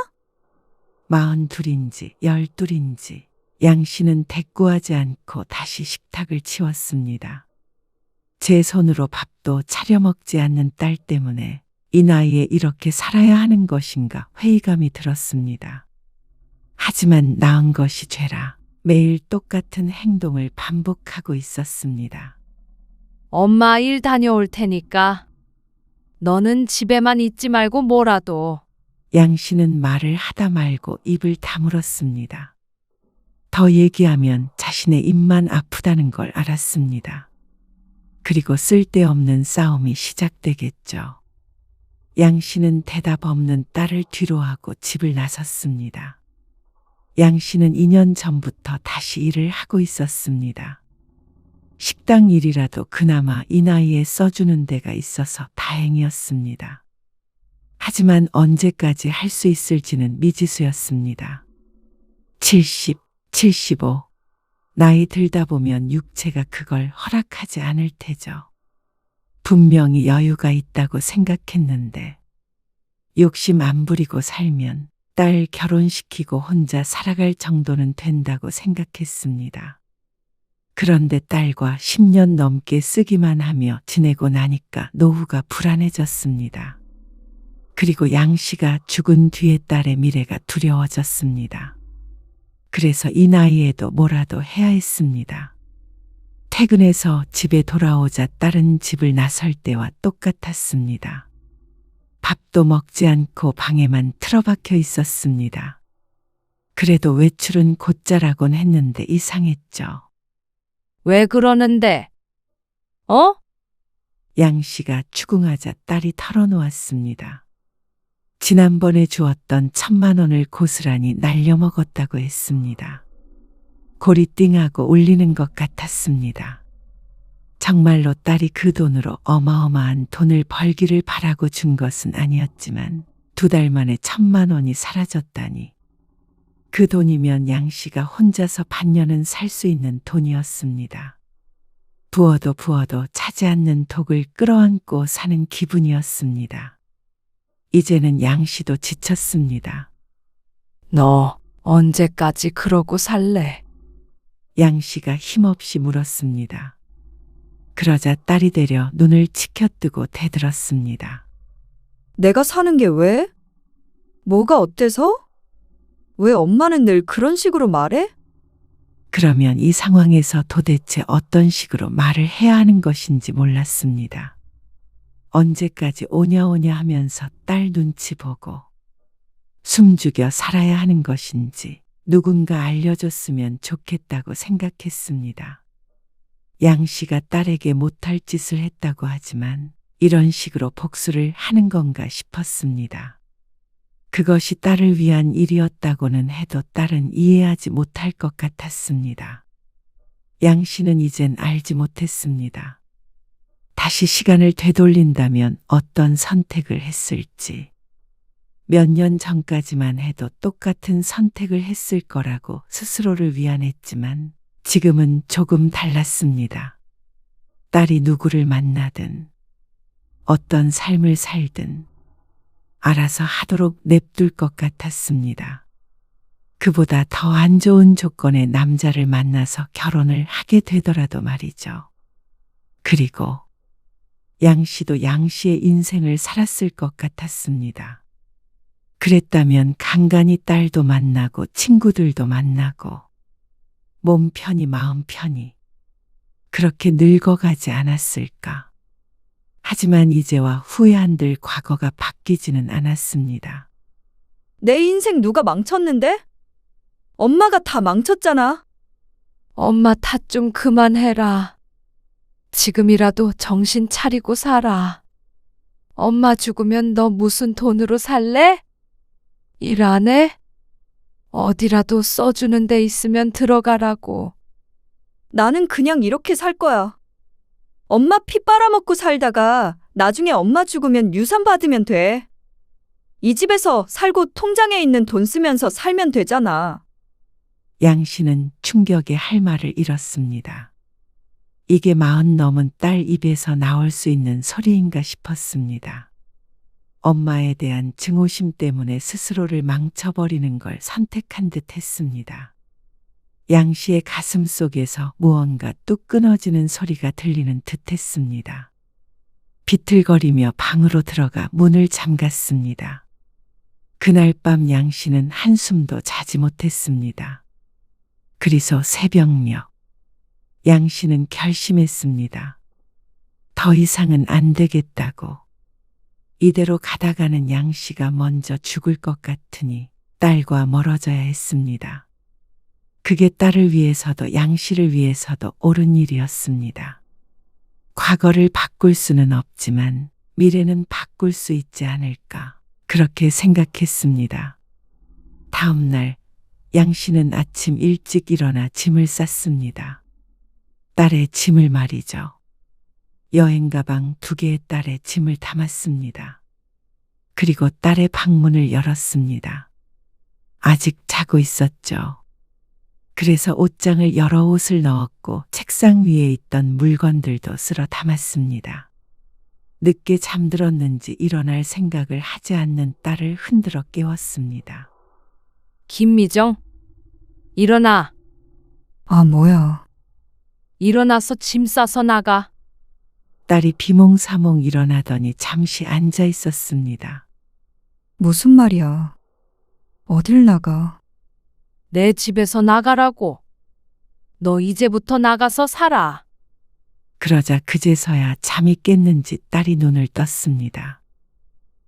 Speaker 3: 42인지 12인지 양 씨는 대꾸하지 않고 다시 식탁을 치웠습니다. 제 손으로 밥도 차려 먹지 않는 딸 때문에 이 나이에 이렇게 살아야 하는 것인가 회의감이 들었습니다. 하지만 낳은 것이 죄라 매일 똑같은 행동을 반복하고 있었습니다.
Speaker 1: 엄마 일 다녀올 테니까 너는 집에만 있지 말고 뭐라도.
Speaker 3: 양 씨는 말을 하다 말고 입을 다물었습니다. 더 얘기하면 자신의 입만 아프다는 걸 알았습니다. 그리고 쓸데없는 싸움이 시작되겠죠. 양 씨는 대답 없는 딸을 뒤로하고 집을 나섰습니다. 양 씨는 2년 전부터 다시 일을 하고 있었습니다. 식당 일이라도 그나마 이 나이에 써주는 데가 있어서 다행이었습니다. 하지만 언제까지 할 수 있을지는 미지수였습니다. 70, 75. 나이 들다 보면 육체가 그걸 허락하지 않을 테죠. 분명히 여유가 있다고 생각했는데 욕심 안 부리고 살면 딸 결혼시키고 혼자 살아갈 정도는 된다고 생각했습니다. 그런데 딸과 10년 넘게 쓰기만 하며 지내고 나니까 노후가 불안해졌습니다. 그리고 양 씨가 죽은 뒤에 딸의 미래가 두려워졌습니다. 그래서 이 나이에도 뭐라도 해야 했습니다. 퇴근해서 집에 돌아오자 딸은 집을 나설 때와 똑같았습니다. 밥도 먹지 않고 방에만 틀어박혀 있었습니다. 그래도 외출은 곧잘하곤 했는데 이상했죠.
Speaker 1: 왜 그러는데? 어?
Speaker 3: 양 씨가 추궁하자 딸이 털어놓았습니다. 지난번에 주었던 1,000만 원을 고스란히 날려먹었다고 했습니다. 골이 띵하고 울리는 것 같았습니다. 정말로 딸이 그 돈으로 어마어마한 돈을 벌기를 바라고 준 것은 아니었지만 2달 만에 1,000만 원이 사라졌다니. 그 돈이면 양 씨가 혼자서 반년은 살 수 있는 돈이었습니다. 부어도 부어도 차지 않는 독을 끌어안고 사는 기분이었습니다. 이제는 양 씨도 지쳤습니다.
Speaker 1: 너 언제까지 그러고 살래?
Speaker 3: 양 씨가 힘없이 물었습니다. 그러자 딸이 되려 눈을 치켜뜨고 대들었습니다.
Speaker 2: 내가 사는 게 왜? 뭐가 어때서? 왜 엄마는 늘 그런 식으로 말해?
Speaker 3: 그러면 이 상황에서 도대체 어떤 식으로 말을 해야 하는 것인지 몰랐습니다. 언제까지 오냐오냐 하면서 딸 눈치 보고 숨죽여 살아야 하는 것인지 누군가 알려줬으면 좋겠다고 생각했습니다. 양 씨가 딸에게 못할 짓을 했다고 하지만 이런 식으로 복수를 하는 건가 싶었습니다. 그것이 딸을 위한 일이었다고는 해도 딸은 이해하지 못할 것 같았습니다. 양 씨는 이젠 알지 못했습니다. 다시 시간을 되돌린다면 어떤 선택을 했을지. 몇 년 전까지만 해도 똑같은 선택을 했을 거라고 스스로를 위안했지만 지금은 조금 달랐습니다. 딸이 누구를 만나든 어떤 삶을 살든 알아서 하도록 냅둘 것 같았습니다. 그보다 더 안 좋은 조건의 남자를 만나서 결혼을 하게 되더라도 말이죠. 그리고 양 씨도 양 씨의 인생을 살았을 것 같았습니다. 그랬다면 간간히 딸도 만나고 친구들도 만나고 몸 편히 마음 편히 그렇게 늙어가지 않았을까. 하지만 이제와 후회한들 과거가 바뀌지는 않았습니다.
Speaker 2: 내 인생 누가 망쳤는데? 엄마가 다 망쳤잖아.
Speaker 1: 엄마 탓 좀 그만해라. 지금이라도 정신 차리고 살아. 엄마 죽으면 너 무슨 돈으로 살래? 일 안 해? 어디라도 써주는 데 있으면 들어가라고.
Speaker 2: 나는 그냥 이렇게 살 거야. 엄마 피 빨아먹고 살다가 나중에 엄마 죽으면 유산 받으면 돼. 이 집에서 살고 통장에 있는 돈 쓰면서 살면 되잖아.
Speaker 3: 양 씨는 충격에 할 말을 잃었습니다. 이게 40 넘은 딸 입에서 나올 수 있는 소리인가 싶었습니다. 엄마에 대한 증오심 때문에 스스로를 망쳐버리는 걸 선택한 듯 했습니다. 양 씨의 가슴 속에서 무언가 뚝 끊어지는 소리가 들리는 듯 했습니다. 비틀거리며 방으로 들어가 문을 잠갔습니다. 그날 밤 양 씨는 한숨도 자지 못했습니다. 그리서 새벽녘 양 씨는 결심했습니다. 더 이상은 안 되겠다고. 이대로 가다가는 양 씨가 먼저 죽을 것 같으니 딸과 멀어져야 했습니다. 그게 딸을 위해서도 양 씨를 위해서도 옳은 일이었습니다. 과거를 바꿀 수는 없지만 미래는 바꿀 수 있지 않을까 그렇게 생각했습니다. 다음 날 양 씨는 아침 일찍 일어나 짐을 쌌습니다. 딸의 짐을 말이죠. 여행 가방 2개의 딸의 짐을 담았습니다. 그리고 딸의 방문을 열었습니다. 아직 자고 있었죠. 그래서 옷장을 열어 옷을 넣었고 책상 위에 있던 물건들도 쓸어 담았습니다. 늦게 잠들었는지 일어날 생각을 하지 않는 딸을 흔들어 깨웠습니다.
Speaker 1: 김미정, 일어나.
Speaker 2: 아, 뭐야.
Speaker 1: 일어나서 짐 싸서 나가.
Speaker 3: 딸이 비몽사몽 일어나더니 잠시 앉아 있었습니다.
Speaker 2: 무슨 말이야. 어딜 나가.
Speaker 1: 내 집에서 나가라고. 너 이제부터 나가서 살아.
Speaker 3: 그러자 그제서야 잠이 깼는지 딸이 눈을 떴습니다.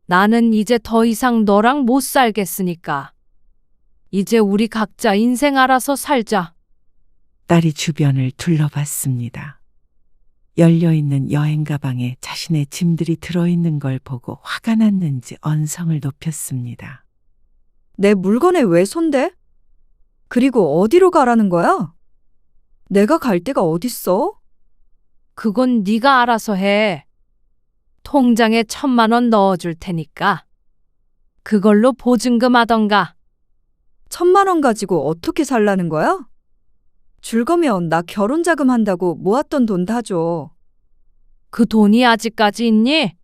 Speaker 1: 나는 이제 더 이상 너랑 못 살겠으니까. 이제 우리 각자 인생 알아서 살자.
Speaker 3: 딸이 주변을 둘러봤습니다. 열려있는 여행 가방에 자신의 짐들이 들어있는 걸 보고 화가 났는지 언성을 높였습니다.
Speaker 2: 내 물건에 왜 손대? 그리고 어디로 가라는 거야? 내가 갈 데가 어딨어?
Speaker 1: 그건 네가 알아서 해. 통장에 1,000만 원 넣어줄 테니까. 그걸로 보증금 하던가.
Speaker 2: 1,000만 원 가지고 어떻게 살라는 거야? 줄 거면 나 결혼 자금 한다고 모았던 돈 다 줘.
Speaker 1: 그 돈이 아직까지 있니?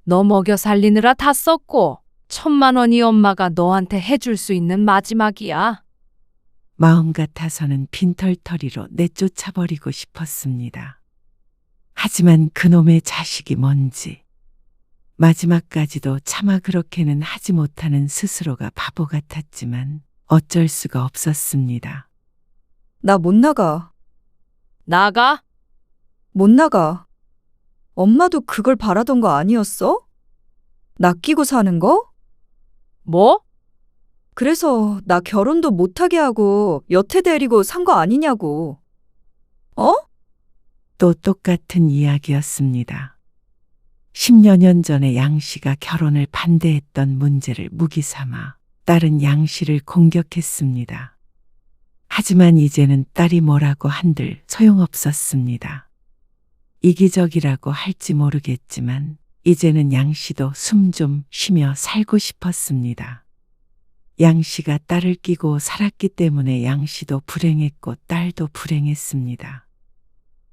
Speaker 1: 너 먹여 살리느라 다 썼고 1,000만 원이 엄마가 너한테 해줄 수 있는 마지막이야.
Speaker 3: 마음 같아서는 빈털터리로 내쫓아버리고 싶었습니다. 하지만 그놈의 자식이 뭔지 마지막까지도 차마 그렇게는 하지 못하는 스스로가 바보 같았지만 어쩔 수가 없었습니다.
Speaker 2: 나 못 나가.
Speaker 1: 나가?
Speaker 2: 못 나가. 엄마도 그걸 바라던 거 아니었어? 낚이고 사는 거?
Speaker 1: 뭐?
Speaker 2: 그래서 나 결혼도 못하게 하고 여태 데리고 산 거 아니냐고. 어?
Speaker 3: 또 똑같은 이야기였습니다. 10여 년 전에 양 씨가 결혼을 반대했던 문제를 무기 삼아 딸은 양 씨를 공격했습니다. 하지만 이제는 딸이 뭐라고 한들 소용없었습니다. 이기적이라고 할지 모르겠지만 이제는 양 씨도 숨 좀 쉬며 살고 싶었습니다. 양 씨가 딸을 끼고 살았기 때문에 양 씨도 불행했고 딸도 불행했습니다.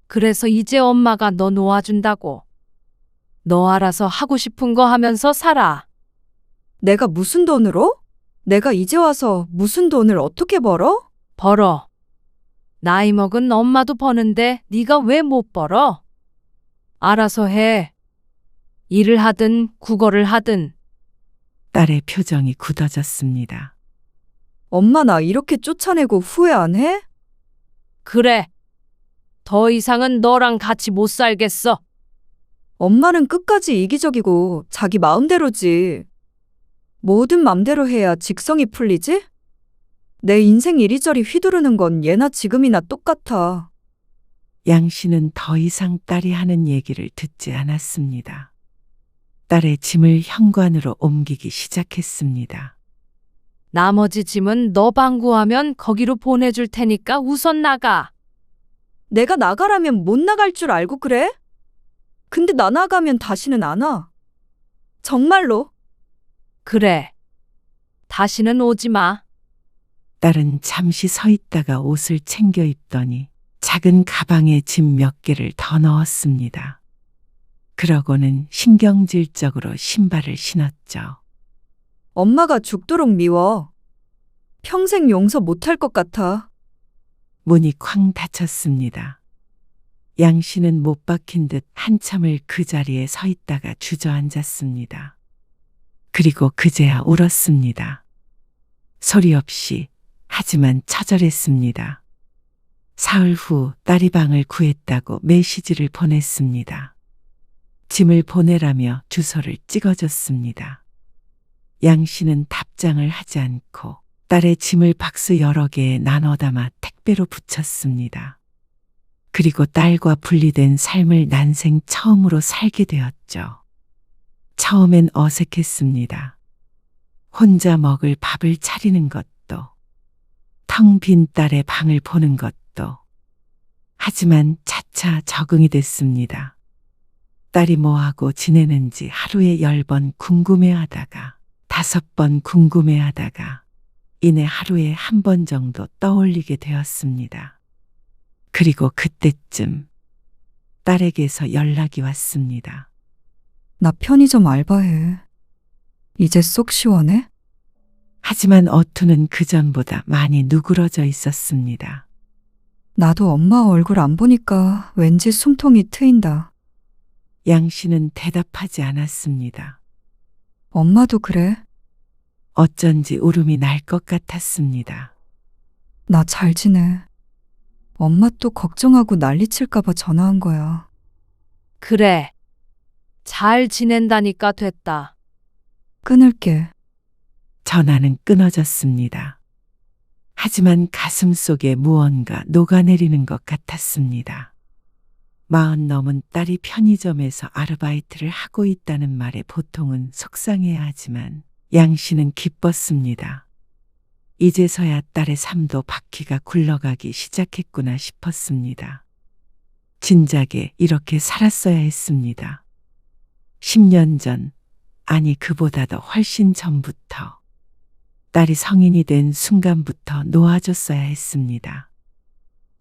Speaker 1: 그래서 이제 엄마가 너 놓아준다고. 너 알아서 하고 싶은 거 하면서 살아.
Speaker 2: 내가 무슨 돈으로? 내가 이제 와서 무슨 돈을 어떻게 벌어?
Speaker 1: 벌어. 나이 먹은 엄마도 버는데 네가 왜 못 벌어? 알아서 해. 일을 하든 국어를 하든.
Speaker 3: 딸의 표정이 굳어졌습니다.
Speaker 2: 엄마 나 이렇게 쫓아내고 후회 안 해?
Speaker 1: 그래. 더 이상은 너랑 같이 못 살겠어.
Speaker 2: 엄마는 끝까지 이기적이고 자기 마음대로지. 뭐든 맘대로 해야 직성이 풀리지? 내 인생 이리저리 휘두르는 건 예나 지금이나 똑같아.
Speaker 3: 양 씨는 더 이상 딸이 하는 얘기를 듣지 않았습니다. 딸의 짐을 현관으로 옮기기 시작했습니다.
Speaker 1: 나머지 짐은 너 방구하면 거기로 보내줄 테니까 우선 나가.
Speaker 2: 내가 나가라면 못 나갈 줄 알고 그래? 근데 나 나가면 다시는 안 와. 정말로.
Speaker 1: 그래. 다시는 오지 마.
Speaker 3: 딸은 잠시 서 있다가 옷을 챙겨 입더니 작은 가방에 짐 몇 개를 더 넣었습니다. 그러고는 신경질적으로 신발을 신었죠.
Speaker 2: 엄마가 죽도록 미워. 평생 용서 못할 것 같아.
Speaker 3: 문이 쾅 닫혔습니다. 양 씨는 못 박힌 듯 한참을 그 자리에 서 있다가 주저앉았습니다. 그리고 그제야 울었습니다. 소리 없이 하지만 처절했습니다. 사흘 후 딸이 방을 구했다고 메시지를 보냈습니다. 짐을 보내라며 주소를 찍어줬습니다. 양 씨는 답장을 하지 않고 딸의 짐을 박스 여러 개에 나눠 담아 택배로 붙였습니다. 그리고 딸과 분리된 삶을 난생 처음으로 살게 되었죠. 처음엔 어색했습니다. 혼자 먹을 밥을 차리는 것도, 텅 빈 딸의 방을 보는 것도. 하지만 차차 적응이 됐습니다. 딸이 뭐하고 지내는지 하루에 10번 궁금해하다가 5번 궁금해하다가 이내 하루에 1번 정도 떠올리게 되었습니다. 그리고 그때쯤 딸에게서 연락이 왔습니다.
Speaker 2: 나 편의점 알바해. 이제 속 시원해?
Speaker 3: 하지만 어투는 그전보다 많이 누그러져 있었습니다.
Speaker 2: 나도 엄마 얼굴 안 보니까 왠지 숨통이 트인다.
Speaker 3: 양 씨는 대답하지 않았습니다.
Speaker 2: 엄마도 그래?
Speaker 3: 어쩐지 울음이 날 것 같았습니다.
Speaker 2: 나 잘 지내. 엄마 또 걱정하고 난리칠까봐 전화한 거야.
Speaker 1: 그래. 잘 지낸다니까 됐다.
Speaker 2: 끊을게.
Speaker 3: 전화는 끊어졌습니다. 하지만 가슴 속에 무언가 녹아내리는 것 같았습니다. 40 넘은 딸이 편의점에서 아르바이트를 하고 있다는 말에 보통은 속상해야 하지만 양 씨는 기뻤습니다. 이제서야 딸의 삶도 바퀴가 굴러가기 시작했구나 싶었습니다. 진작에 이렇게 살았어야 했습니다. 10년 전, 아니 그보다도 훨씬 전부터 딸이 성인이 된 순간부터 놓아줬어야 했습니다.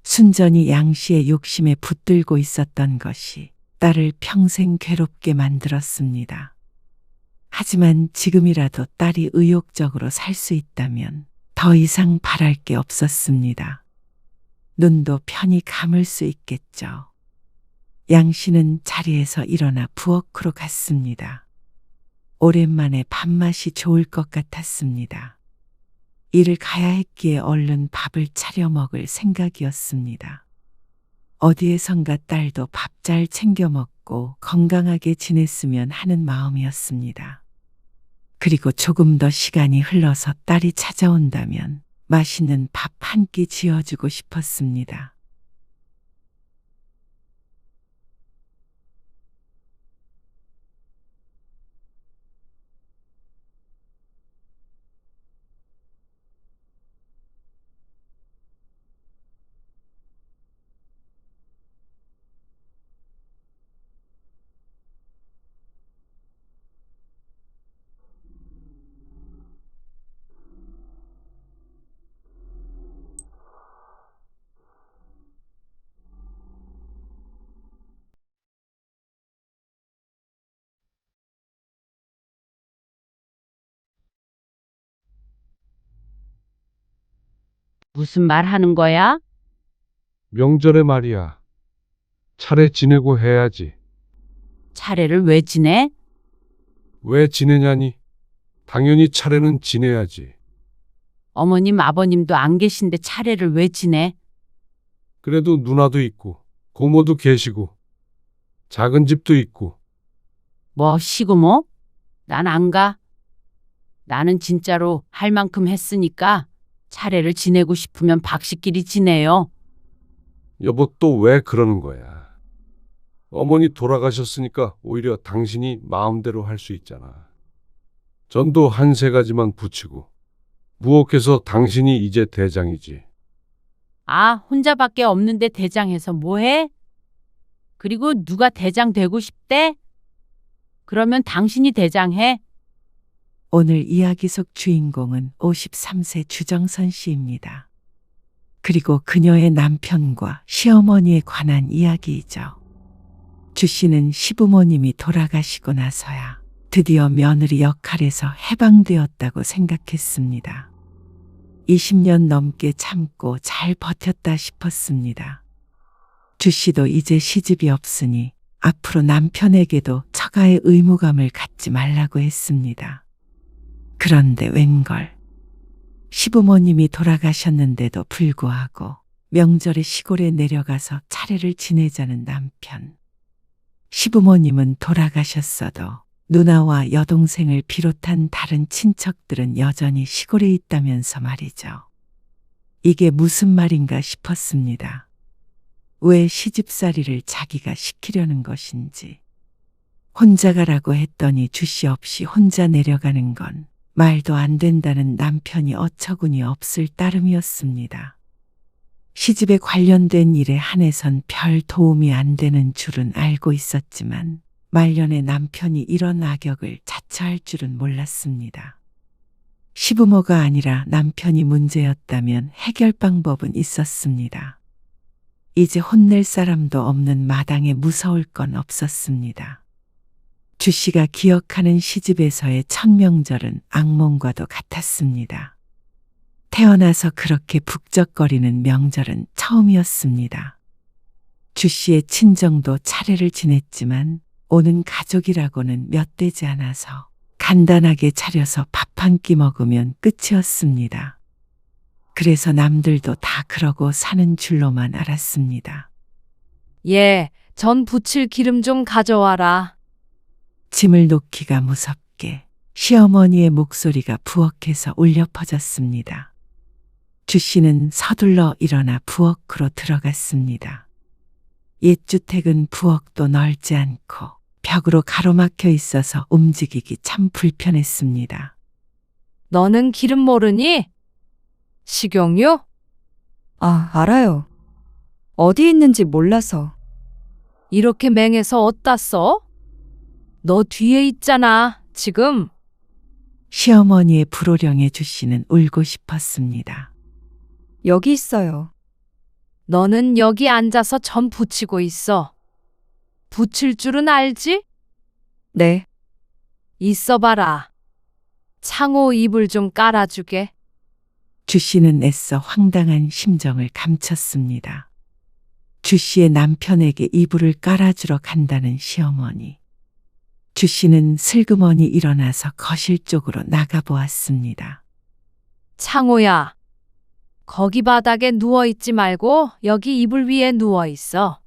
Speaker 3: 순전히 양 씨의 욕심에 붙들고 있었던 것이 딸을 평생 괴롭게 만들었습니다. 하지만 지금이라도 딸이 의욕적으로 살 수 있다면 더 이상 바랄 게 없었습니다. 눈도 편히 감을 수 있겠죠. 양 씨는 자리에서 일어나 부엌으로 갔습니다. 오랜만에 밥맛이 좋을 것 같았습니다. 일을 가야 했기에 얼른 밥을 차려 먹을 생각이었습니다. 어디에선가 딸도 밥 잘 챙겨 먹고 건강하게 지냈으면 하는 마음이었습니다. 그리고 조금 더 시간이 흘러서 딸이 찾아온다면 맛있는 밥 한 끼 지어주고 싶었습니다.
Speaker 5: 무슨 말 하는 거야?
Speaker 6: 명절에 말이야. 차례 지내고 해야지.
Speaker 5: 차례를 왜 지내?
Speaker 6: 왜 지내냐니? 당연히 차례는 지내야지.
Speaker 5: 어머님, 아버님도 안 계신데 차례를 왜 지내?
Speaker 6: 그래도 누나도 있고, 고모도 계시고, 작은 집도 있고,
Speaker 5: 뭐 시구모? 난 안 가. 나는 진짜로 할 만큼 했으니까 차례를 지내고 싶으면 박씨끼리 지내요.
Speaker 6: 여보 또 왜 그러는 거야? 어머니 돌아가셨으니까 오히려 당신이 마음대로 할 수 있잖아. 전도 한 3가지만 붙이고, 무혹해서 당신이 이제 대장이지.
Speaker 5: 아, 혼자밖에 없는데 대장해서 뭐해? 그리고 누가 대장 되고 싶대? 그러면 당신이 대장해.
Speaker 3: 오늘 이야기 속 주인공은 53세 주정선 씨입니다. 그리고 그녀의 남편과 시어머니에 관한 이야기이죠. 주 씨는 시부모님이 돌아가시고 나서야 드디어 며느리 역할에서 해방되었다고 생각했습니다. 20년 넘게 참고 잘 버텼다 싶었습니다. 주 씨도 이제 시집이 없으니 앞으로 남편에게도 처가의 의무감을 갖지 말라고 했습니다. 그런데 웬걸. 시부모님이 돌아가셨는데도 불구하고 명절에 시골에 내려가서 차례를 지내자는 남편. 시부모님은 돌아가셨어도 누나와 여동생을 비롯한 다른 친척들은 여전히 시골에 있다면서 말이죠. 이게 무슨 말인가 싶었습니다. 왜 시집살이를 자기가 시키려는 것인지. 혼자 가라고 했더니 주씨 없이 혼자 내려가는 건 말도 안 된다는 남편이 어처구니 없을 따름이었습니다. 시집에 관련된 일에 한해선 별 도움이 안 되는 줄은 알고 있었지만 말년에 남편이 이런 악역을 자처할 줄은 몰랐습니다. 시부모가 아니라 남편이 문제였다면 해결 방법은 있었습니다. 이제 혼낼 사람도 없는 마당에 무서울 건 없었습니다. 주 씨가 기억하는 시집에서의 첫 명절은 악몽과도 같았습니다. 태어나서 그렇게 북적거리는 명절은 처음이었습니다. 주 씨의 친정도 차례를 지냈지만 오는 가족이라고는 몇 되지 않아서 간단하게 차려서 밥 한 끼 먹으면 끝이었습니다. 그래서 남들도 다 그러고 사는 줄로만 알았습니다.
Speaker 1: 예, 전 부칠 기름 좀 가져와라.
Speaker 3: 짐을 놓기가 무섭게 시어머니의 목소리가 부엌에서 울려 퍼졌습니다. 주 씨는 서둘러 일어나 부엌으로 들어갔습니다. 옛주택은 부엌도 넓지 않고 벽으로 가로막혀 있어서 움직이기 참 불편했습니다.
Speaker 1: 너는 기름 모르니? 식용유?
Speaker 2: 아, 알아요. 어디 있는지 몰라서.
Speaker 1: 이렇게 맹해서 어디다 써? 너 뒤에 있잖아, 지금.
Speaker 3: 시어머니의 불호령에 주 씨는 울고 싶었습니다.
Speaker 2: 여기 있어요.
Speaker 1: 너는 여기 앉아서 전 부치고 있어. 부칠 줄은 알지?
Speaker 2: 네,
Speaker 1: 있어봐라. 창호 이불 좀 깔아주게.
Speaker 3: 주 씨는 애써 황당한 심정을 감췄습니다. 주 씨의 남편에게 이불을 깔아주러 간다는 시어머니. 주 씨는 슬그머니 일어나서 거실 쪽으로 나가보았습니다.
Speaker 1: 창호야, 거기 바닥에 누워있지 말고 여기 이불 위에 누워있어.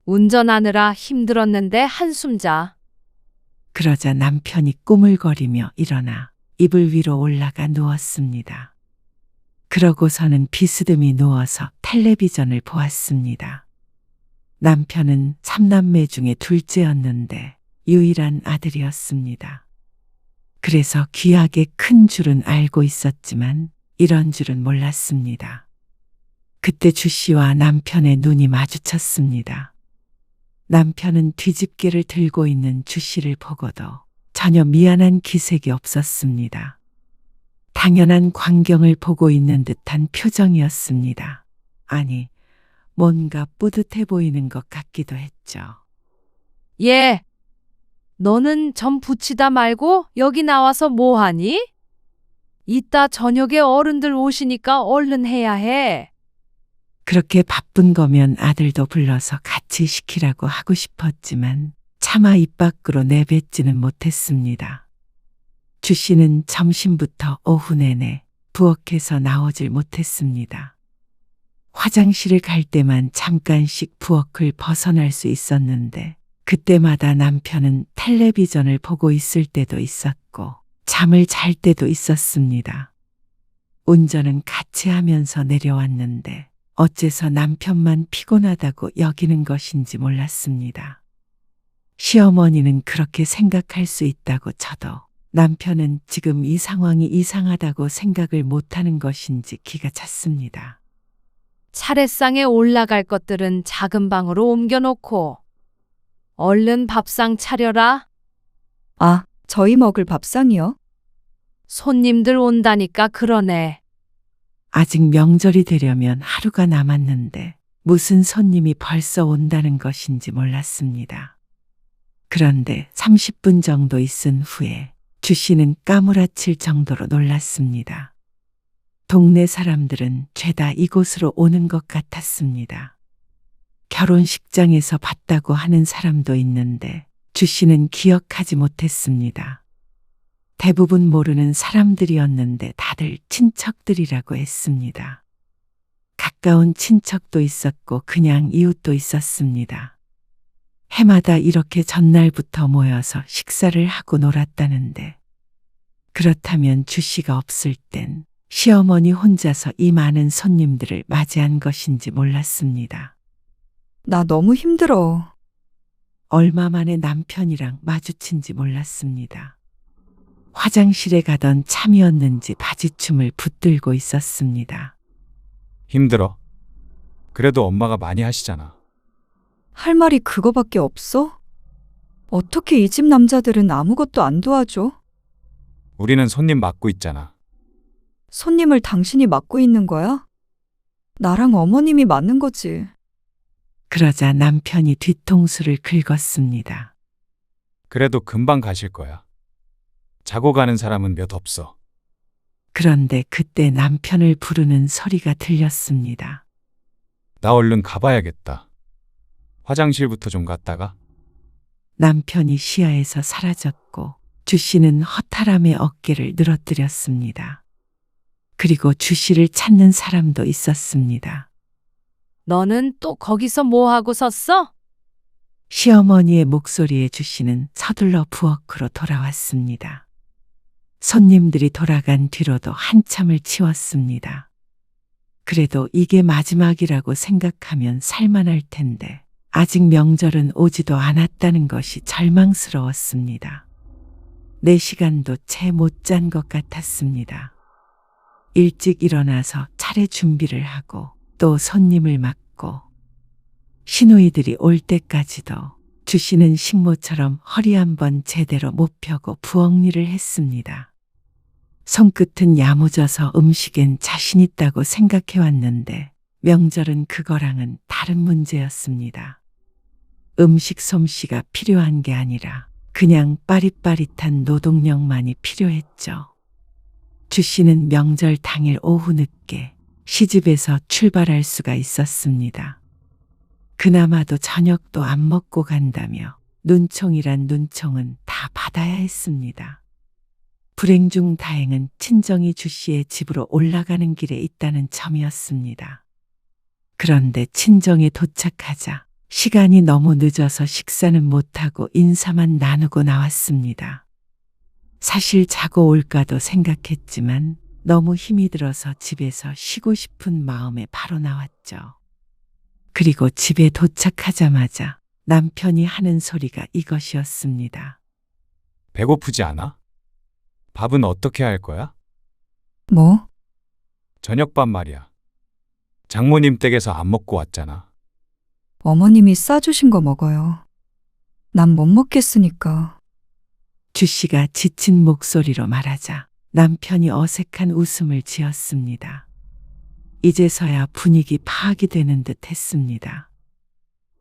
Speaker 1: 운전하느라 힘들었는데 한숨 자.
Speaker 3: 그러자 남편이 꾸물거리며 일어나 이불 위로 올라가 누웠습니다. 그러고서는 비스듬히 누워서 텔레비전을 보았습니다. 남편은 3남매 중에 둘째였는데 유일한 아들이었습니다. 그래서 귀하게 큰 줄은 알고 있었지만 이런 줄은 몰랐습니다. 그때 주 씨와 남편의 눈이 마주쳤습니다. 남편은 뒤집개를 들고 있는 주 씨를 보고도 전혀 미안한 기색이 없었습니다. 당연한 광경을 보고 있는 듯한 표정이었습니다. 아니, 뭔가 뿌듯해 보이는 것 같기도 했죠.
Speaker 1: 예. 너는 점 붙이다 말고 여기 나와서 뭐 하니? 이따 저녁에 어른들 오시니까 얼른 해야 해.
Speaker 3: 그렇게 바쁜 거면 아들도 불러서 같이 시키라고 하고 싶었지만 차마 입 밖으로 내뱉지는 못했습니다. 주 씨는 점심부터 오후 내내 부엌에서 나오질 못했습니다. 화장실을 갈 때만 잠깐씩 부엌을 벗어날 수 있었는데 그때마다 남편은 텔레비전을 보고 있을 때도 있었고 잠을 잘 때도 있었습니다. 운전은 같이 하면서 내려왔는데 어째서 남편만 피곤하다고 여기는 것인지 몰랐습니다. 시어머니는 그렇게 생각할 수 있다고 쳐도 남편은 지금 이 상황이 이상하다고 생각을 못하는 것인지 기가 찼습니다.
Speaker 1: 차례상에 올라갈 것들은 작은 방으로 옮겨놓고 얼른 밥상 차려라.
Speaker 2: 아, 저희 먹을 밥상이요?
Speaker 1: 손님들 온다니까 그러네.
Speaker 3: 아직 명절이 되려면 하루가 남았는데 무슨 손님이 벌써 온다는 것인지 몰랐습니다. 그런데 30분 정도 있은 후에 주 씨는 까무라칠 정도로 놀랐습니다. 동네 사람들은 죄다 이곳으로 오는 것 같았습니다. 결혼식장에서 봤다고 하는 사람도 있는데 주 씨는 기억하지 못했습니다. 대부분 모르는 사람들이었는데 다들 친척들이라고 했습니다. 가까운 친척도 있었고 그냥 이웃도 있었습니다. 해마다 이렇게 전날부터 모여서 식사를 하고 놀았다는데 그렇다면 주 씨가 없을 땐 시어머니 혼자서 이 많은 손님들을 맞이한 것인지 몰랐습니다.
Speaker 2: 나 너무 힘들어.
Speaker 3: 얼마 만에 남편이랑 마주친지 몰랐습니다. 화장실에 가던 참이었는지 바지춤을 붙들고 있었습니다.
Speaker 7: 힘들어. 그래도 엄마가 많이 하시잖아.
Speaker 2: 할 말이 그거밖에 없어? 어떻게 이 집 남자들은 아무것도 안 도와줘?
Speaker 7: 우리는 손님 맡고 있잖아.
Speaker 2: 손님을 당신이 맡고 있는 거야? 나랑 어머님이 맡는 거지.
Speaker 3: 그러자 남편이 뒤통수를 긁었습니다.
Speaker 7: 그래도 금방 가실 거야. 자고 가는 사람은 몇 없어.
Speaker 3: 그런데 그때 남편을 부르는 소리가 들렸습니다.
Speaker 7: 나 얼른 가봐야겠다. 화장실부터 좀 갔다가.
Speaker 3: 남편이 시야에서 사라졌고 주 씨는 허탈함에 어깨를 늘어뜨렸습니다. 그리고 주 씨를 찾는 사람도 있었습니다.
Speaker 1: 너는 또 거기서 뭐 하고 섰어?
Speaker 3: 시어머니의 목소리에 주 씨는 서둘러 부엌으로 돌아왔습니다. 손님들이 돌아간 뒤로도 한참을 치웠습니다. 그래도 이게 마지막이라고 생각하면 살만할 텐데 아직 명절은 오지도 않았다는 것이 절망스러웠습니다. 4시간도 채 못 잔 것 같았습니다. 일찍 일어나서 차례 준비를 하고 또 손님을 맞고 시누이들이 올 때까지도 주 씨는 식모처럼 허리 한번 제대로 못 펴고 부엌일을 했습니다. 손끝은 야무져서 음식엔 자신 있다고 생각해왔는데 명절은 그거랑은 다른 문제였습니다. 음식 솜씨가 필요한 게 아니라 그냥 빠릿빠릿한 노동력만이 필요했죠. 주 씨는 명절 당일 오후 늦게 시집에서 출발할 수가 있었습니다. 그나마도 저녁도 안 먹고 간다며 눈총이란 눈총은 다 받아야 했습니다. 불행 중 다행은 친정이 주 씨의 집으로 올라가는 길에 있다는 점이었습니다. 그런데 친정에 도착하자 시간이 너무 늦어서 식사는 못하고 인사만 나누고 나왔습니다. 사실 자고 올까도 생각했지만 너무 힘이 들어서 집에서 쉬고 싶은 마음에 바로 나왔죠. 그리고 집에 도착하자마자 남편이 하는 소리가 이것이었습니다.
Speaker 7: 배고프지 않아? 밥은 어떻게 할 거야?
Speaker 2: 뭐?
Speaker 7: 저녁밥 말이야. 장모님 댁에서 안 먹고 왔잖아.
Speaker 2: 어머님이 싸주신 거 먹어요. 난 못 먹겠으니까.
Speaker 3: 주 씨가 지친 목소리로 말하자 남편이 어색한 웃음을 지었습니다. 이제서야 분위기 파악이 되는 듯 했습니다.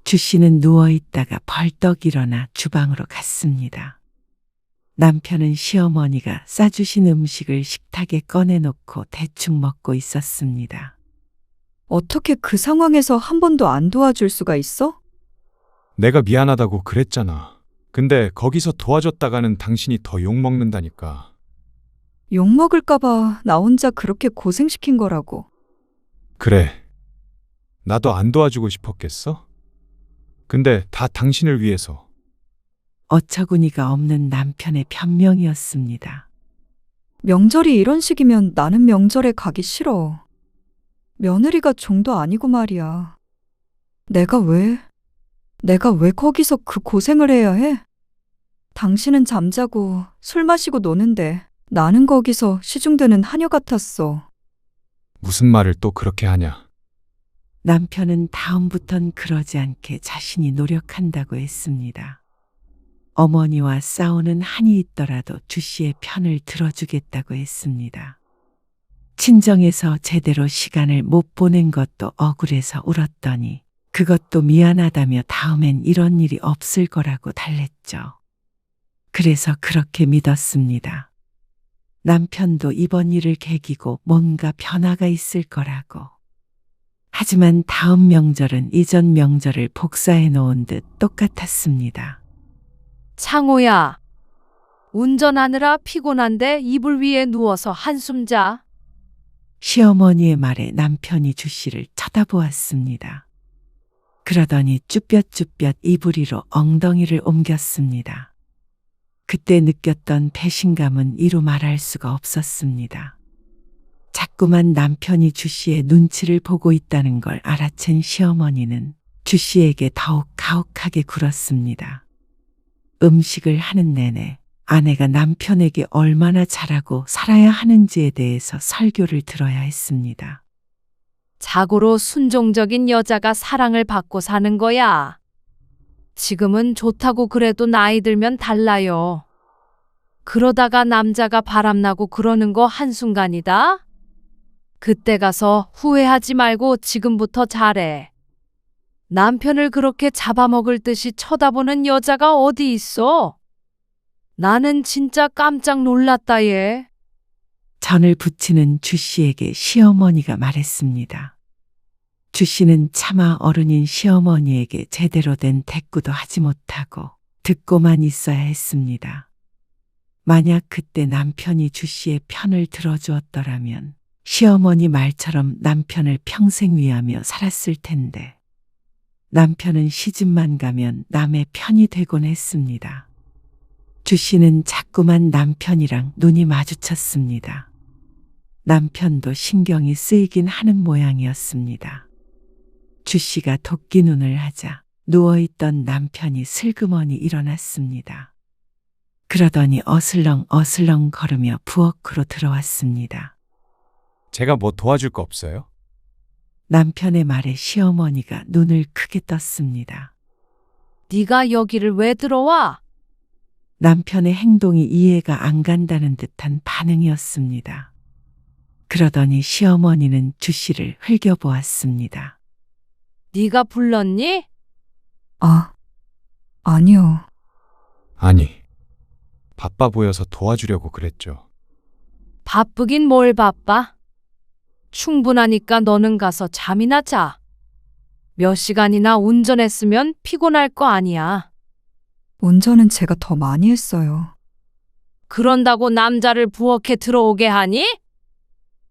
Speaker 3: 주 씨는 누워 있다가 벌떡 일어나 주방으로 갔습니다. 남편은 시어머니가 싸주신 음식을 식탁에 꺼내놓고 대충 먹고 있었습니다.
Speaker 2: 어떻게 그 상황에서 한 번도 안 도와줄 수가 있어?
Speaker 7: 내가 미안하다고 그랬잖아. 근데 거기서 도와줬다가는 당신이 더 욕먹는다니까.
Speaker 2: 욕 먹을까봐 나 혼자 그렇게 고생시킨 거라고.
Speaker 7: 그래. 나도 안 도와주고 싶었겠어? 근데 다 당신을 위해서.
Speaker 3: 어처구니가 없는 남편의 변명이었습니다.
Speaker 2: 명절이 이런 식이면 나는 명절에 가기 싫어. 며느리가 종도 아니고 말이야. 내가 왜 거기서 그 고생을 해야 해? 당신은 잠자고 술 마시고 노는데 나는 거기서 시중드는 하녀 같았어.
Speaker 7: 무슨 말을 또 그렇게 하냐?
Speaker 3: 남편은 다음부턴 그러지 않게 자신이 노력한다고 했습니다. 어머니와 싸우는 한이 있더라도 주 씨의 편을 들어주겠다고 했습니다. 친정에서 제대로 시간을 못 보낸 것도 억울해서 울었더니 그것도 미안하다며 다음엔 이런 일이 없을 거라고 달랬죠. 그래서 그렇게 믿었습니다. 남편도 이번 일을 계기고 뭔가 변화가 있을 거라고. 하지만 다음 명절은 이전 명절을 복사해 놓은 듯 똑같았습니다.
Speaker 1: 창호야, 운전하느라 피곤한데 이불 위에 누워서 한숨 자.
Speaker 3: 시어머니의 말에 남편이 주 씨를 쳐다보았습니다. 그러더니 쭈뼛쭈뼛 이불 위로 엉덩이를 옮겼습니다. 그때 느꼈던 배신감은 이루 말할 수가 없었습니다. 자꾸만 남편이 주 씨의 눈치를 보고 있다는 걸 알아챈 시어머니는 주 씨에게 더욱 가혹하게 굴었습니다. 음식을 하는 내내 아내가 남편에게 얼마나 잘하고 살아야 하는지에 대해서 설교를 들어야 했습니다.
Speaker 1: 자고로 순종적인 여자가 사랑을 받고 사는 거야. 지금은 좋다고 그래도 나이 들면 달라요. 그러다가 남자가 바람나고 그러는 거 한순간이다. 그때 가서 후회하지 말고 지금부터 잘해. 남편을 그렇게 잡아먹을 듯이 쳐다보는 여자가 어디 있어? 나는 진짜 깜짝 놀랐다 얘.
Speaker 3: 전을 부치는 주 씨에게 시어머니가 말했습니다. 주 씨는 차마 어른인 시어머니에게 제대로 된 대꾸도 하지 못하고 듣고만 있어야 했습니다. 만약 그때 남편이 주 씨의 편을 들어주었더라면 시어머니 말처럼 남편을 평생 위하며 살았을 텐데 남편은 시집만 가면 남의 편이 되곤 했습니다. 주 씨는 자꾸만 남편이랑 눈이 마주쳤습니다. 남편도 신경이 쓰이긴 하는 모양이었습니다. 주 씨가 도끼 눈을 하자 누워있던 남편이 슬그머니 일어났습니다. 그러더니 어슬렁 걸으며 부엌으로 들어왔습니다.
Speaker 7: 제가 뭐 도와줄 거 없어요?
Speaker 3: 남편의 말에 시어머니가 눈을 크게 떴습니다.
Speaker 1: 네가 여기를 왜 들어와?
Speaker 3: 남편의 행동이 이해가 안 간다는 듯한 반응이었습니다. 그러더니 시어머니는 주 씨를 흘겨보았습니다.
Speaker 1: 네가 불렀니?
Speaker 2: 아니요.
Speaker 7: 아니, 바빠 보여서 도와주려고 그랬죠.
Speaker 1: 바쁘긴 뭘 바빠? 충분하니까 너는 가서 잠이나 자. 몇 시간이나 운전했으면 피곤할 거 아니야.
Speaker 2: 운전은 제가 더 많이 했어요.
Speaker 1: 그런다고 남자를 부엌에 들어오게 하니?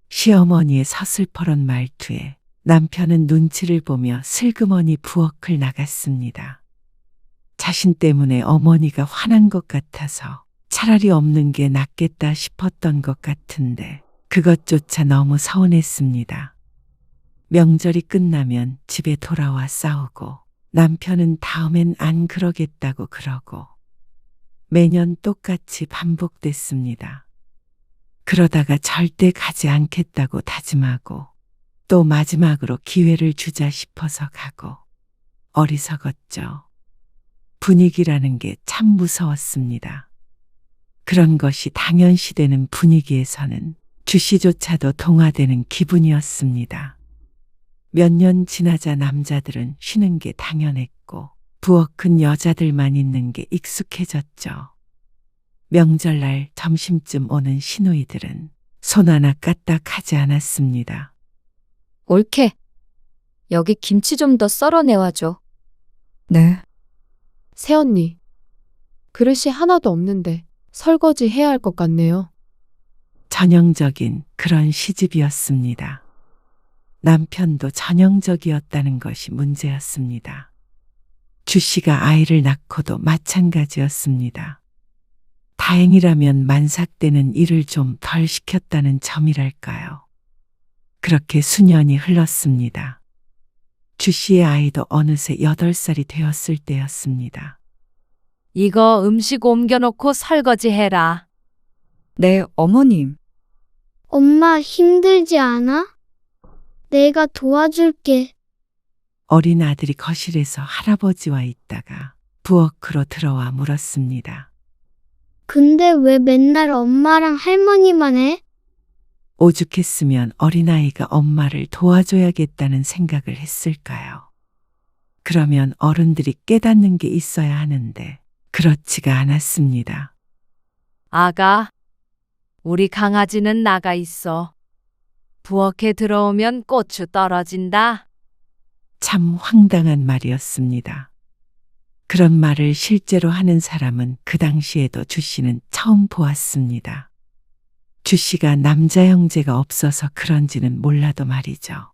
Speaker 3: 시어머니의 서슬퍼런 말투에 남편은 눈치를 보며 슬그머니 부엌을 나갔습니다. 자신 때문에 어머니가 화난 것 같아서 차라리 없는 게 낫겠다 싶었던 것 같은데 그것조차 너무 서운했습니다. 명절이 끝나면 집에 돌아와 싸우고 남편은 다음엔 안 그러겠다고 그러고 매년 똑같이 반복됐습니다. 그러다가 절대 가지 않겠다고 다짐하고 또 마지막으로 기회를 주자 싶어서 가고 어리석었죠. 분위기라는 게 참 무서웠습니다. 그런 것이 당연시되는 분위기에서는 주씨조차도 동화되는 기분이었습니다. 몇 년 지나자 남자들은 쉬는 게 당연했고 부엌은 여자들만 있는 게 익숙해졌죠. 명절날 점심쯤 오는 시누이들은 손 하나 까딱하지 않았습니다.
Speaker 8: 옳게. 여기 김치 좀 더 썰어내와줘.
Speaker 2: 네,
Speaker 9: 새언니, 그릇이 하나도 없는데 설거지 해야 할 것 같네요.
Speaker 3: 전형적인 그런 시집이었습니다. 남편도 전형적이었다는 것이 문제였습니다. 주씨가 아이를 낳고도 마찬가지였습니다. 다행이라면 만삭되는 일을 좀 덜 시켰다는 점이랄까요. 그렇게 수년이 흘렀습니다. 주씨의 아이도 어느새 8살이 되었을 때였습니다.
Speaker 1: 이거 음식 옮겨놓고 설거지 해라.
Speaker 2: 네, 어머님.
Speaker 10: 엄마 힘들지 않아? 내가 도와줄게.
Speaker 3: 어린 아들이 거실에서 할아버지와 있다가 부엌으로 들어와 물었습니다.
Speaker 10: 근데 왜 맨날 엄마랑 할머니만 해?
Speaker 3: 오죽했으면 어린아이가 엄마를 도와줘야겠다는 생각을 했을까요? 그러면 어른들이 깨닫는 게 있어야 하는데 그렇지가 않았습니다.
Speaker 1: 아가, 우리 강아지는 나가 있어. 부엌에 들어오면 고추 떨어진다.
Speaker 3: 참 황당한 말이었습니다. 그런 말을 실제로 하는 사람은 그 당시에도 주씨는 처음 보았습니다. 주씨가 남자 형제가 없어서 그런지는 몰라도 말이죠.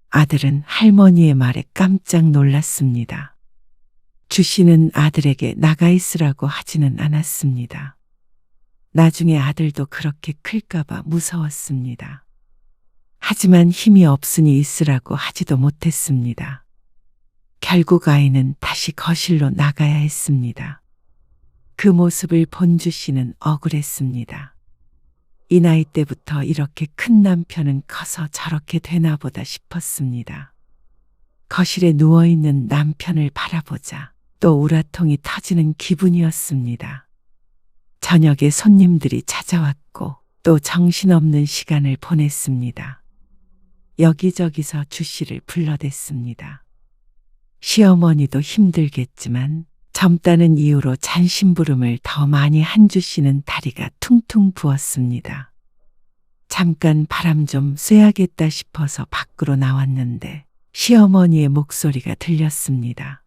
Speaker 3: 아들은 할머니의 말에 깜짝 놀랐습니다. 주씨는 아들에게 나가 있으라고 하지는 않았습니다. 나중에 아들도 그렇게 클까봐 무서웠습니다. 하지만 힘이 없으니 있으라고 하지도 못했습니다. 결국 아이는 다시 거실로 나가야 했습니다. 그 모습을 본 주씨는 억울했습니다. 이 나이 때부터 이렇게 큰 남편은 커서 저렇게 되나 보다 싶었습니다. 거실에 누워있는 남편을 바라보자 또 우라통이 터지는 기분이었습니다. 저녁에 손님들이 찾아왔고 또 정신없는 시간을 보냈습니다. 여기저기서 주씨를 불러댔습니다. 시어머니도 힘들겠지만 젊다는 이유로 잔심부름을 더 많이 한 주씨는 다리가 퉁퉁 부었습니다. 잠깐 바람 좀 쐬야겠다 싶어서 밖으로 나왔는데 시어머니의 목소리가 들렸습니다.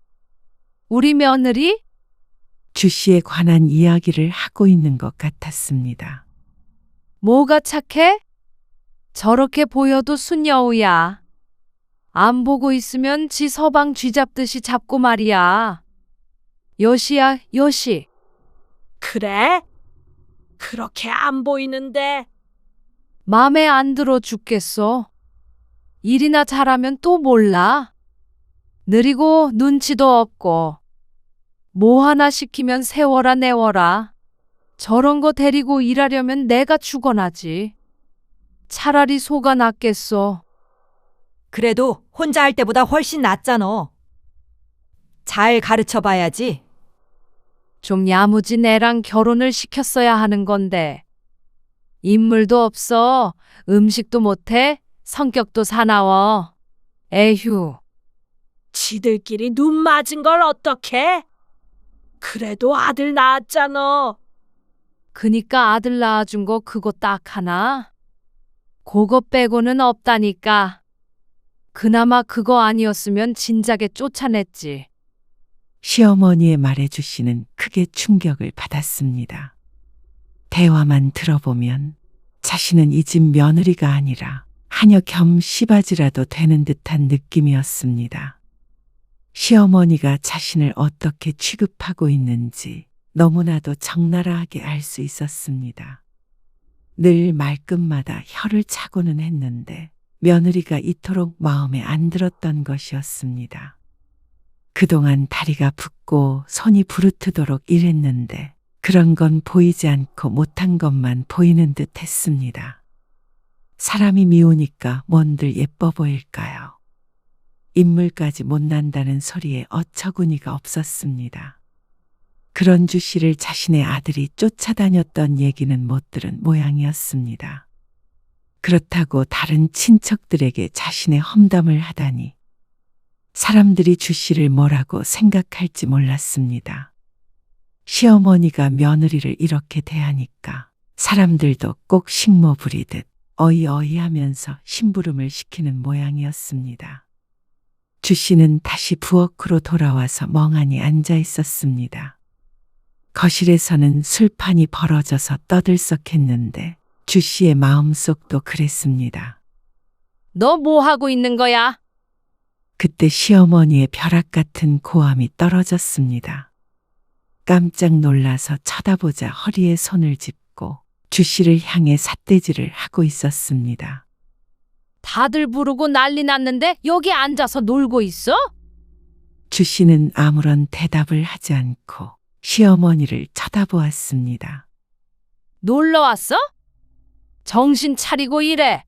Speaker 1: 우리 며느리?
Speaker 3: 주씨에 관한 이야기를 하고 있는 것 같았습니다.
Speaker 1: 뭐가 착해? 저렇게 보여도 순여우야. 안 보고 있으면 지 서방 쥐잡듯이 잡고 말이야. 여시야, 여시.
Speaker 4: 그래? 그렇게 안 보이는데.
Speaker 1: 맘에 안 들어 죽겠어. 일이나 잘하면 또 몰라. 느리고 눈치도 없고. 뭐 하나 시키면 세워라 내워라. 저런 거 데리고 일하려면 내가 죽어나지. 차라리 소가 낫겠어.
Speaker 11: 그래도 혼자 할 때보다 훨씬 낫잖아. 잘 가르쳐 봐야지.
Speaker 1: 좀 야무진 애랑 결혼을 시켰어야 하는 건데. 인물도 없어. 음식도 못해. 성격도 사나워. 에휴.
Speaker 4: 지들끼리 눈 맞은 걸 어떡해? 그래도 아들 낳았잖아.
Speaker 1: 그니까 아들 낳아준 거 그거 딱 하나? 그거 빼고는 없다니까. 그나마 그거 아니었으면 진작에 쫓아냈지.
Speaker 3: 시어머니의 말에 주 씨는 크게 충격을 받았습니다. 대화만 들어보면 자신은 이 집 며느리가 아니라 하녀 겸 시바지라도 되는 듯한 느낌이었습니다. 시어머니가 자신을 어떻게 취급하고 있는지 너무나도 적나라하게 알 수 있었습니다. 늘 말끝마다 혀를 차고는 했는데 며느리가 이토록 마음에 안 들었던 것이었습니다. 그동안 다리가 붓고 손이 부르트도록 일했는데 그런 건 보이지 않고 못한 것만 보이는 듯 했습니다. 사람이 미우니까 뭔들 예뻐 보일까요? 인물까지 못난다는 소리에 어처구니가 없었습니다. 그런 주 씨를 자신의 아들이 쫓아다녔던 얘기는 못 들은 모양이었습니다. 그렇다고 다른 친척들에게 자신의 험담을 하다니 사람들이 주 씨를 뭐라고 생각할지 몰랐습니다. 시어머니가 며느리를 이렇게 대하니까 사람들도 꼭 식모 부리듯 어이어이하면서 심부름을 시키는 모양이었습니다. 주 씨는 다시 부엌으로 돌아와서 멍하니 앉아 있었습니다. 거실에서는 술판이 벌어져서 떠들썩했는데 주 씨의 마음속도 그랬습니다.
Speaker 1: 너 뭐 하고 있는 거야?
Speaker 3: 그때 시어머니의 벼락 같은 고함이 떨어졌습니다. 깜짝 놀라서 쳐다보자 허리에 손을 짚고 주 씨를 향해 삿대질을 하고 있었습니다.
Speaker 1: 다들 부르고 난리 났는데 여기 앉아서 놀고 있어?
Speaker 3: 주 씨는 아무런 대답을 하지 않고 시어머니를 쳐다보았습니다.
Speaker 1: 놀러 왔어? 정신 차리고 일해.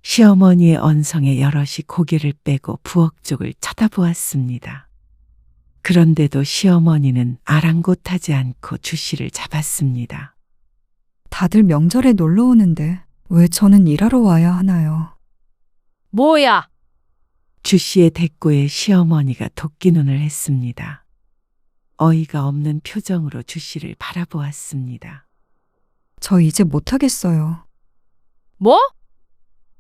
Speaker 3: 시어머니의 언성에 여럿이 고개를 빼고 부엌 쪽을 쳐다보았습니다. 그런데도 시어머니는 아랑곳하지 않고 주 씨를 잡았습니다.
Speaker 2: 다들 명절에 놀러 오는데 왜 저는 일하러 와야 하나요?
Speaker 1: 뭐야?
Speaker 3: 주 씨의 대꾸에 시어머니가 도끼눈을 했습니다. 어이가 없는 표정으로 주 씨를 바라보았습니다.
Speaker 2: 저 이제 못하겠어요.
Speaker 1: 뭐?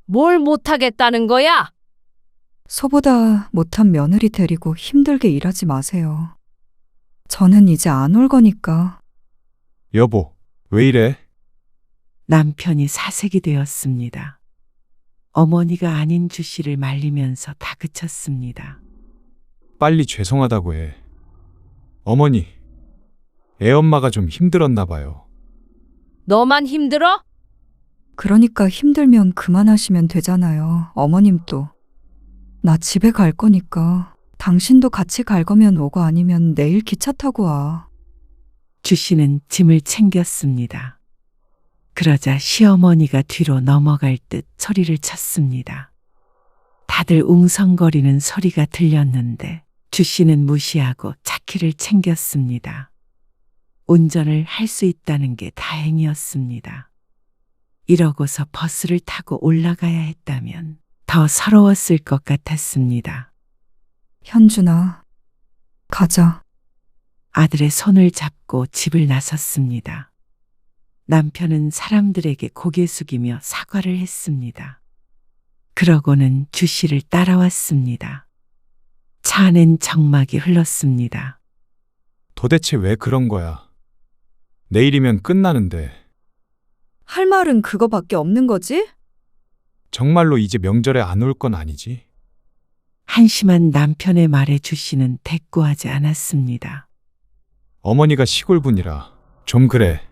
Speaker 1: 뭘 못하겠다는 거야?
Speaker 2: 소보다 못한 며느리 데리고 힘들게 일하지 마세요. 저는 이제 안 올 거니까.
Speaker 7: 여보, 왜 이래?
Speaker 3: 남편이 사색이 되었습니다. 어머니가 아닌 주 씨를 말리면서 다그쳤습니다.
Speaker 7: 빨리 죄송하다고 해. 어머니, 애엄마가 좀 힘들었나 봐요.
Speaker 1: 너만 힘들어?
Speaker 2: 그러니까 힘들면 그만하시면 되잖아요. 어머님도. 나 집에 갈 거니까 당신도 같이 갈 거면 오고 아니면 내일 기차 타고 와.
Speaker 3: 주 씨는 짐을 챙겼습니다. 그러자 시어머니가 뒤로 넘어갈 듯 소리를 쳤습니다. 다들 웅성거리는 소리가 들렸는데 주 씨는 무시하고 차키를 챙겼습니다. 운전을 할 수 있다는 게 다행이었습니다. 이러고서 버스를 타고 올라가야 했다면 더 서러웠을 것 같았습니다.
Speaker 2: 현준아, 가자.
Speaker 3: 아들의 손을 잡고 집을 나섰습니다. 남편은 사람들에게 고개 숙이며 사과를 했습니다. 그러고는 주 씨를 따라왔습니다. 차 안엔 정막이 흘렀습니다.
Speaker 7: 도대체 왜 그런 거야? 내일이면 끝나는데
Speaker 2: 할 말은 그거밖에 없는 거지?
Speaker 7: 정말로 이제 명절에 안 올 건 아니지?
Speaker 3: 한심한 남편의 말에 주 씨는 대꾸하지 않았습니다.
Speaker 7: 어머니가 시골 분이라 좀 그래.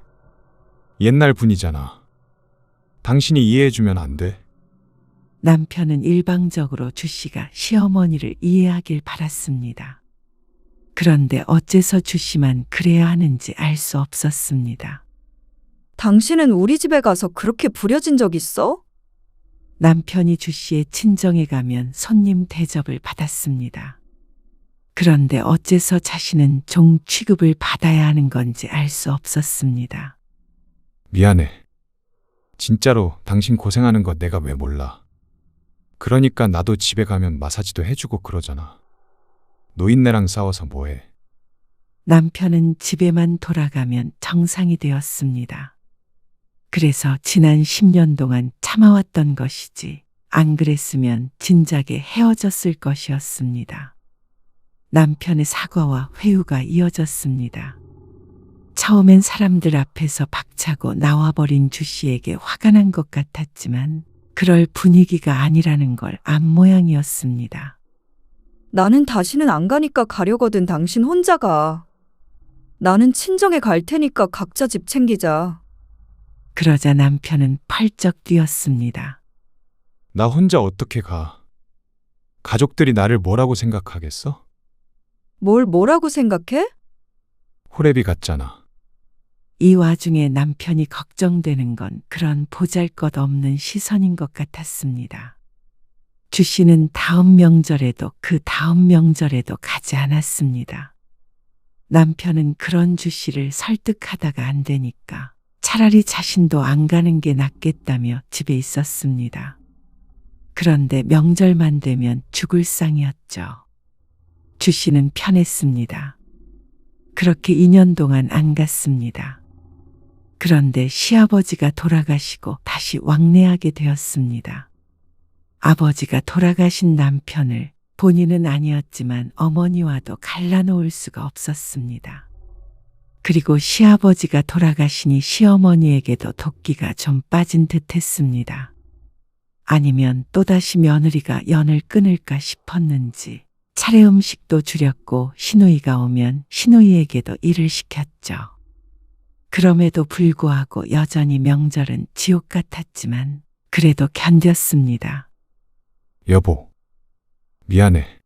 Speaker 7: 옛날 분이잖아. 당신이 이해해주면 안 돼?
Speaker 3: 남편은 일방적으로 주 씨가 시어머니를 이해하길 바랐습니다. 그런데 어째서 주 씨만 그래야 하는지 알 수 없었습니다.
Speaker 2: 당신은 우리 집에 가서 그렇게 부려진 적 있어?
Speaker 3: 남편이 주 씨의 친정에 가면 손님 대접을 받았습니다. 그런데 어째서 자신은 종 취급을 받아야 하는 건지 알 수 없었습니다.
Speaker 7: 미안해. 진짜로 당신 고생하는 거 내가 왜 몰라. 그러니까 나도 집에 가면 마사지도 해주고 그러잖아. 노인네랑 싸워서 뭐해.
Speaker 3: 남편은 집에만 돌아가면 정상이 되었습니다. 그래서 지난 10년 동안 참아왔던 것이지 안 그랬으면 진작에 헤어졌을 것이었습니다. 남편의 사과와 회유가 이어졌습니다. 처음엔 사람들 앞에서 박차고 나와버린 주 씨에게 화가 난 것 같았지만 그럴 분위기가 아니라는 걸 안 모양이었습니다.
Speaker 2: 나는 다시는 안 가니까 가려거든. 당신 혼자 가. 나는 친정에 갈 테니까 각자 집 챙기자.
Speaker 3: 그러자 남편은 펄쩍 뛰었습니다.
Speaker 7: 나 혼자 어떻게 가? 가족들이 나를 뭐라고 생각하겠어?
Speaker 2: 뭐라고 생각해?
Speaker 7: 호래비 같잖아.
Speaker 3: 이 와중에 남편이 걱정되는 건 그런 보잘것없는 시선인 것 같았습니다. 주 씨는 다음 명절에도 그 다음 명절에도 가지 않았습니다. 남편은 그런 주 씨를 설득하다가 안 되니까 차라리 자신도 안 가는 게 낫겠다며 집에 있었습니다. 그런데 명절만 되면 죽을 상이었죠. 주 씨는 편했습니다. 그렇게 2년 동안 안 갔습니다. 그런데 시아버지가 돌아가시고 다시 왕래하게 되었습니다. 아버지가 돌아가신 남편을 본인은 아니었지만 어머니와도 갈라놓을 수가 없었습니다. 그리고 시아버지가 돌아가시니 시어머니에게도 도끼가 좀 빠진 듯 했습니다. 아니면 또다시 며느리가 연을 끊을까 싶었는지 차례 음식도 줄였고 시누이가 오면 시누이에게도 일을 시켰죠. 그럼에도 불구하고 여전히 명절은 지옥 같았지만 그래도 견뎠습니다.
Speaker 7: 여보, 미안해.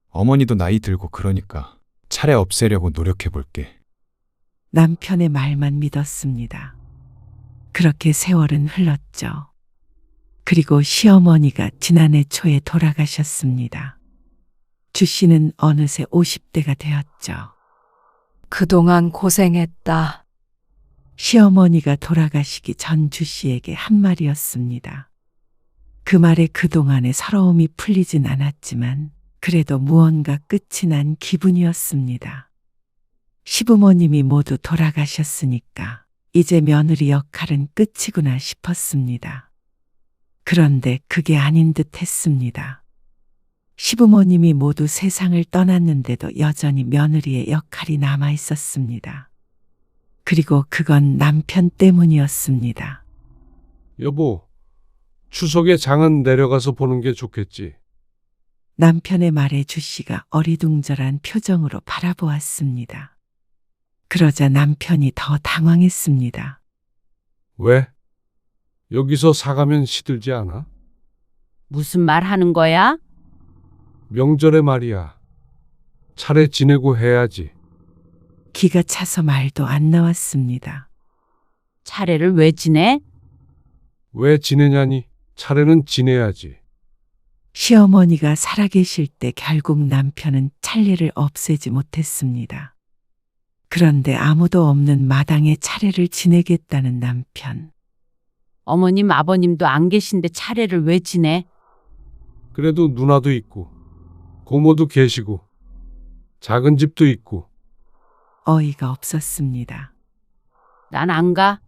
Speaker 7: 어머니도 나이 들고 그러니까 차례 없애려고 노력해 볼게.
Speaker 3: 남편의 말만 믿었습니다. 그렇게 세월은 흘렀죠. 그리고 시어머니가 지난해 초에 돌아가셨습니다. 주 씨는 어느새 50대가 되었죠.
Speaker 1: 그동안 고생했다.
Speaker 3: 시어머니가 돌아가시기 전 주 씨에게 한 말이었습니다. 그 말에 그동안의 서러움이 풀리진 않았지만 그래도 무언가 끝이 난 기분이었습니다. 시부모님이 모두 돌아가셨으니까 이제 며느리 역할은 끝이구나 싶었습니다. 그런데 그게 아닌 듯 했습니다. 시부모님이 모두 세상을 떠났는데도 여전히 며느리의 역할이 남아 있었습니다. 그리고 그건 남편 때문이었습니다.
Speaker 6: 여보, 추석에 장은 내려가서 보는 게 좋겠지.
Speaker 3: 남편의 말에 주 씨가 어리둥절한 표정으로 바라보았습니다. 그러자 남편이 더 당황했습니다.
Speaker 6: 왜? 여기서 사가면 시들지 않아?
Speaker 5: 무슨 말 하는 거야?
Speaker 6: 명절에 말이야. 차례 지내고 해야지.
Speaker 3: 기가 차서 말도 안 나왔습니다.
Speaker 5: 차례를 왜 지내?
Speaker 6: 왜 지내냐니? 차례는 지내야지.
Speaker 3: 시어머니가 살아계실 때 결국 남편은 차례를 없애지 못했습니다. 그런데 아무도 없는 마당에 차례를 지내겠다는 남편.
Speaker 5: 어머님, 아버님도 안 계신데 차례를 왜 지내?
Speaker 6: 그래도 누나도 있고, 고모도 계시고, 작은 집도 있고.
Speaker 3: 어이가 없었습니다.
Speaker 5: 난 안 가.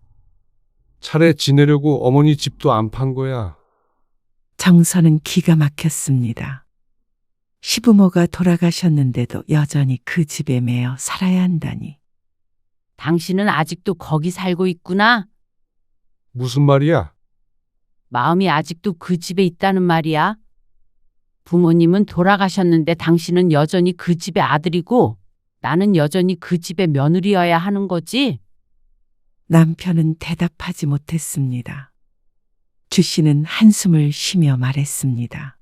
Speaker 6: 차례 지내려고 어머니 집도 안 판 거야.
Speaker 3: 정서는 기가 막혔습니다. 시부모가 돌아가셨는데도 여전히 그 집에 매여 살아야 한다니.
Speaker 5: 당신은 아직도 거기 살고 있구나.
Speaker 6: 무슨 말이야?
Speaker 5: 마음이 아직도 그 집에 있다는 말이야. 부모님은 돌아가셨는데 당신은 여전히 그 집의 아들이고 나는 여전히 그 집의 며느리여야 하는 거지.
Speaker 3: 남편은 대답하지 못했습니다. 주 씨는 한숨을 쉬며 말했습니다.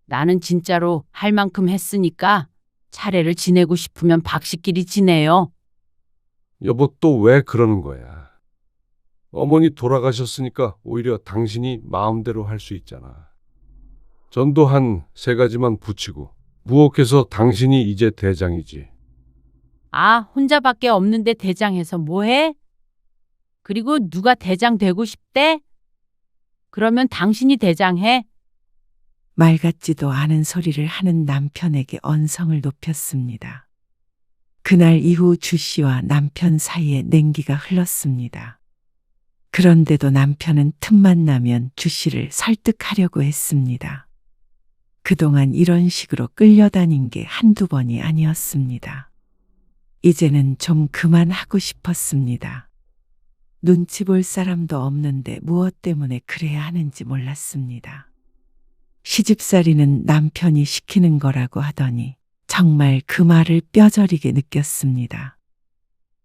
Speaker 5: 나는 진짜로 할 만큼 했으니까 차례를 지내고 싶으면 박씨끼리 지내요.
Speaker 6: 여보, 또 왜 그러는 거야? 어머니 돌아가셨으니까 오히려 당신이 마음대로 할 수 있잖아. 전도 한 3가지만 붙이고 무혹해서 당신이 이제 대장이지.
Speaker 5: 아, 혼자밖에 없는데 대장해서 뭐해? 그리고 누가 대장 되고 싶대? 그러면 당신이 대장해.
Speaker 3: 말 같지도 않은 소리를 하는 남편에게 언성을 높였습니다. 그날 이후 주 씨와 남편 사이에 냉기가 흘렀습니다. 그런데도 남편은 틈만 나면 주 씨를 설득하려고 했습니다. 그동안 이런 식으로 끌려다닌 게 한두 번이 아니었습니다. 이제는 좀 그만하고 싶었습니다. 눈치 볼 사람도 없는데 무엇 때문에 그래야 하는지 몰랐습니다. 시집살이는 남편이 시키는 거라고 하더니 정말 그 말을 뼈저리게 느꼈습니다.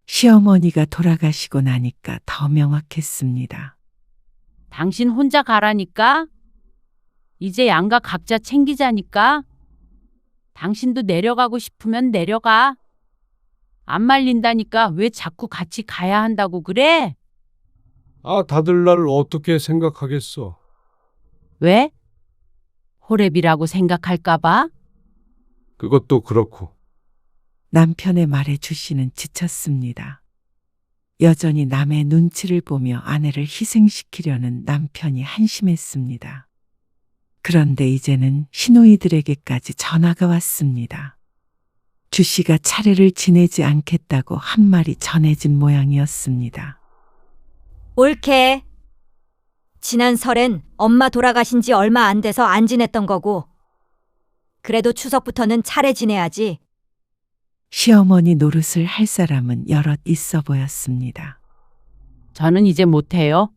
Speaker 3: 시어머니가 돌아가시고 나니까 더 명확했습니다.
Speaker 5: 당신 혼자 가라니까? 이제 양가 각자 챙기자니까? 당신도 내려가고 싶으면 내려가. 안 말린다니까 왜 자꾸 같이 가야 한다고 그래?
Speaker 6: 아, 다들 나를 어떻게 생각하겠어?
Speaker 5: 왜? 호랩이라고 생각할까봐?
Speaker 6: 그것도 그렇고.
Speaker 3: 남편의 말에 주 씨는 지쳤습니다. 여전히 남의 눈치를 보며 아내를 희생시키려는 남편이 한심했습니다. 그런데 이제는 시누이들에게까지 전화가 왔습니다. 주 씨가 차례를 지내지 않겠다고 한 말이 전해진 모양이었습니다.
Speaker 11: 옳게. 지난 설엔 엄마 돌아가신 지 얼마 안 돼서 안 지냈던 거고. 그래도 추석부터는 차례 지내야지.
Speaker 3: 시어머니 노릇을 할 사람은 여럿 있어 보였습니다.
Speaker 5: 저는 이제 못해요.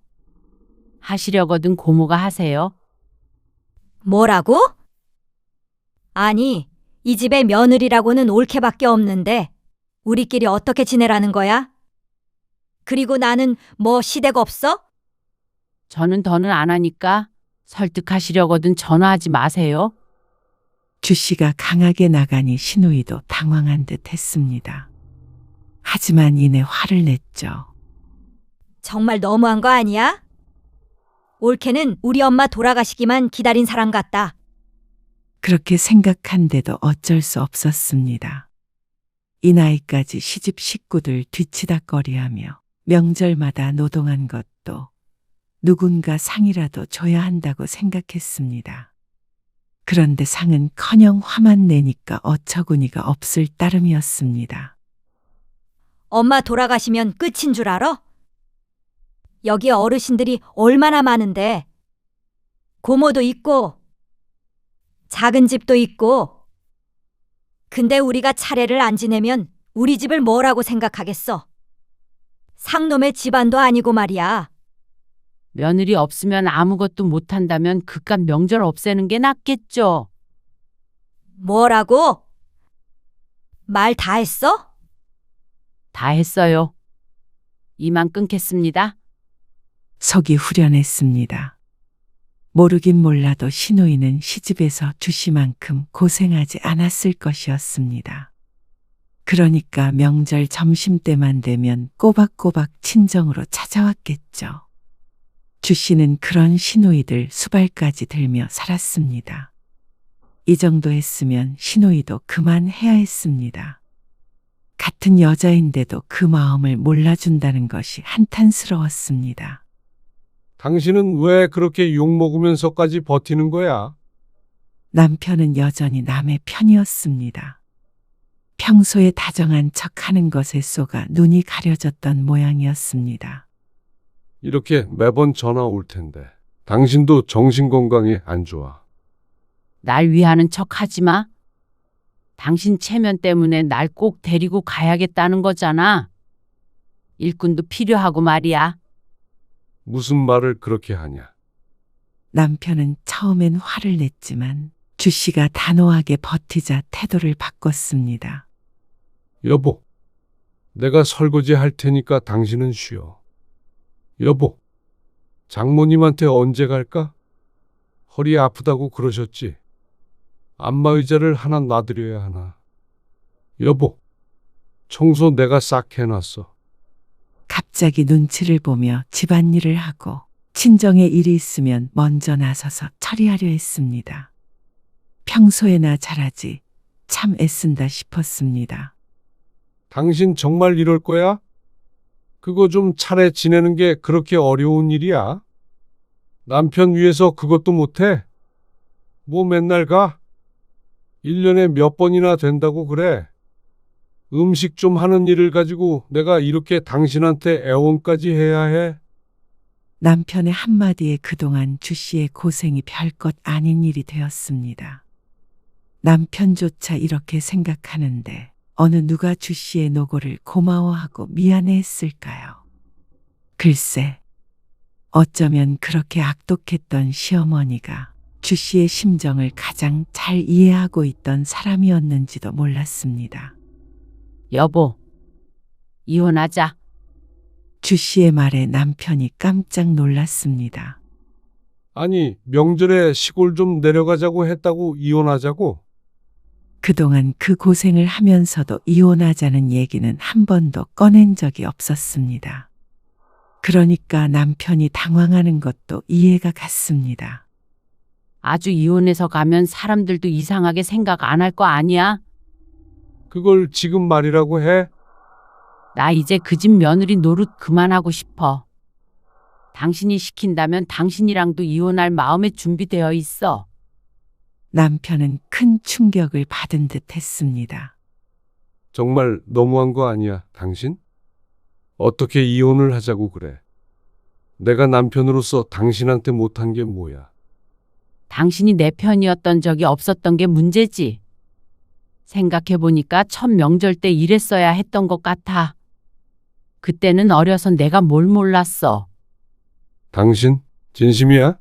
Speaker 5: 하시려거든 고모가 하세요.
Speaker 11: 뭐라고? 아니, 이 집에 며느리라고는 옳게밖에 없는데 우리끼리 어떻게 지내라는 거야? 그리고 나는 뭐 시댁 없어?
Speaker 5: 저는 더는 안 하니까 설득하시려거든 전화하지 마세요.
Speaker 3: 주 씨가 강하게 나가니 시누이도 당황한 듯 했습니다. 하지만 이내 화를 냈죠.
Speaker 11: 정말 너무한 거 아니야? 옳게는 우리 엄마 돌아가시기만 기다린 사람 같다.
Speaker 3: 그렇게 생각한데도 어쩔 수 없었습니다. 이 나이까지 시집 식구들 뒤치다꺼리하며 명절마다 노동한 것도 누군가 상이라도 줘야 한다고 생각했습니다. 그런데 상은커녕 화만 내니까 어처구니가 없을 따름이었습니다.
Speaker 11: 엄마 돌아가시면 끝인 줄 알아? 여기 어르신들이 얼마나 많은데. 고모도 있고 작은 집도 있고. 근데 우리가 차례를 안 지내면 우리 집을 뭐라고 생각하겠어? 상놈의 집안도 아니고 말이야.
Speaker 5: 며느리 없으면 아무것도 못한다면 그깟 명절 없애는 게 낫겠죠.
Speaker 11: 뭐라고? 말 다 했어?
Speaker 5: 다 했어요. 이만 끊겠습니다.
Speaker 3: 속이 후련했습니다. 모르긴 몰라도 시누이는 시집에서 주씨만큼 고생하지 않았을 것이었습니다. 그러니까 명절 점심때만 되면 꼬박꼬박 친정으로 찾아왔겠죠. 주씨는 그런 시누이들 수발까지 들며 살았습니다. 이 정도 했으면 시누이도 그만해야 했습니다. 같은 여자인데도 그 마음을 몰라준다는 것이 한탄스러웠습니다.
Speaker 6: 당신은 왜 그렇게 욕먹으면서까지 버티는 거야?
Speaker 3: 남편은 여전히 남의 편이었습니다. 평소에 다정한 척하는 것에 쏘가 눈이 가려졌던 모양이었습니다.
Speaker 6: 이렇게 매번 전화 올 텐데 당신도 정신건강이 안 좋아.
Speaker 5: 날 위하는 척 하지 마. 당신 체면 때문에 날 꼭 데리고 가야겠다는 거잖아. 일꾼도 필요하고 말이야.
Speaker 6: 무슨 말을 그렇게 하냐?
Speaker 3: 남편은 처음엔 화를 냈지만 주씨가 단호하게 버티자 태도를 바꿨습니다.
Speaker 6: 여보, 내가 설거지 할 테니까 당신은 쉬어. 여보, 장모님한테 언제 갈까? 허리 아프다고 그러셨지? 안마의자를 하나 놔드려야 하나? 여보, 청소 내가 싹 해놨어.
Speaker 3: 갑자기 눈치를 보며 집안일을 하고 친정에 일이 있으면 먼저 나서서 처리하려 했습니다. 평소에나 잘하지 참 애쓴다 싶었습니다.
Speaker 6: 당신 정말 이럴 거야? 그거 좀 차례 지내는 게 그렇게 어려운 일이야? 남편 위해서 그것도 못해? 뭐 맨날 가? 1년에 몇 번이나 된다고 그래? 음식 좀 하는 일을 가지고 내가 이렇게 당신한테 애원까지 해야 해?
Speaker 3: 남편의 한마디에 그동안 주씨의 고생이 별것 아닌 일이 되었습니다. 남편조차 이렇게 생각하는데 어느 누가 주 씨의 노고를 고마워하고 미안해했을까요? 글쎄, 어쩌면 그렇게 악독했던 시어머니가 주 씨의 심정을 가장 잘 이해하고 있던 사람이었는지도 몰랐습니다.
Speaker 5: 여보, 이혼하자.
Speaker 3: 주 씨의 말에 남편이 깜짝 놀랐습니다.
Speaker 6: 아니, 명절에 시골 좀 내려가자고 했다고 이혼하자고?
Speaker 3: 그동안 그 고생을 하면서도 이혼하자는 얘기는 한 번도 꺼낸 적이 없었습니다. 그러니까 남편이 당황하는 것도 이해가 갔습니다.
Speaker 5: 아주 이혼해서 가면 사람들도 이상하게 생각 안 할 거 아니야?
Speaker 6: 그걸 지금 말이라고 해?
Speaker 5: 나 이제 그 집 며느리 노릇 그만하고 싶어. 당신이 시킨다면 당신이랑도 이혼할 마음에 준비되어 있어.
Speaker 3: 남편은 큰 충격을 받은 듯 했습니다.
Speaker 6: 정말 너무한 거 아니야, 당신? 어떻게 이혼을 하자고 그래? 내가 남편으로서 당신한테 못한 게 뭐야?
Speaker 5: 당신이 내 편이었던 적이 없었던 게 문제지. 생각해보니까 첫 명절 때 이랬어야 했던 것 같아. 그때는 어려서 내가 뭘 몰랐어.
Speaker 6: 당신 진심이야?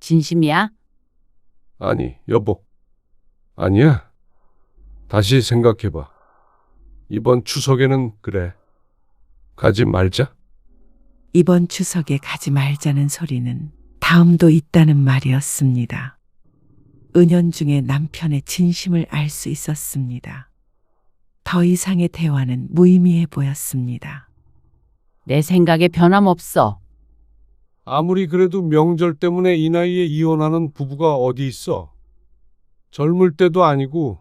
Speaker 5: 진심이야?
Speaker 6: 아니, 여보. 아니야. 다시 생각해봐. 이번 추석에는 그래. 가지 말자.
Speaker 3: 이번 추석에 가지 말자는 소리는 다음도 있다는 말이었습니다. 은연중에 남편의 진심을 알 수 있었습니다. 더 이상의 대화는 무의미해 보였습니다.
Speaker 5: 내 생각에 변함없어.
Speaker 6: 아무리 그래도 명절 때문에 이 나이에 이혼하는 부부가 어디 있어? 젊을 때도 아니고.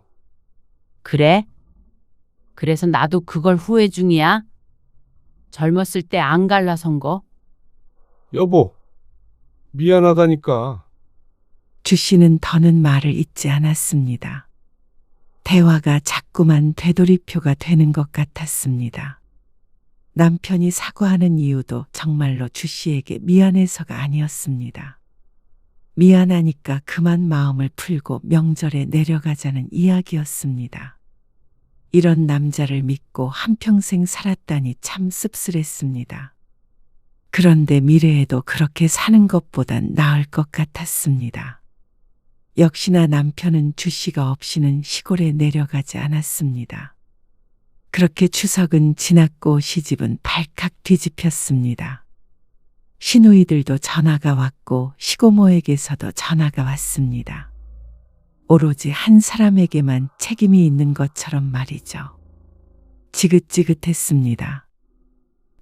Speaker 5: 그래? 그래서 나도 그걸 후회 중이야. 젊었을 때 안 갈라선 거.
Speaker 6: 여보, 미안하다니까.
Speaker 3: 주 씨는 더는 말을 잇지 않았습니다. 대화가 자꾸만 되돌이표가 되는 것 같았습니다. 남편이 사과하는 이유도 정말로 주 씨에게 미안해서가 아니었습니다. 미안하니까 그만 마음을 풀고 명절에 내려가자는 이야기였습니다. 이런 남자를 믿고 한평생 살았다니 참 씁쓸했습니다. 그런데 미래에도 그렇게 사는 것보단 나을 것 같았습니다. 역시나 남편은 주 씨가 없이는 시골에 내려가지 않았습니다. 그렇게 추석은 지났고 시집은 발칵 뒤집혔습니다. 시누이들도 전화가 왔고 시고모에게서도 전화가 왔습니다. 오로지 한 사람에게만 책임이 있는 것처럼 말이죠. 지긋지긋했습니다.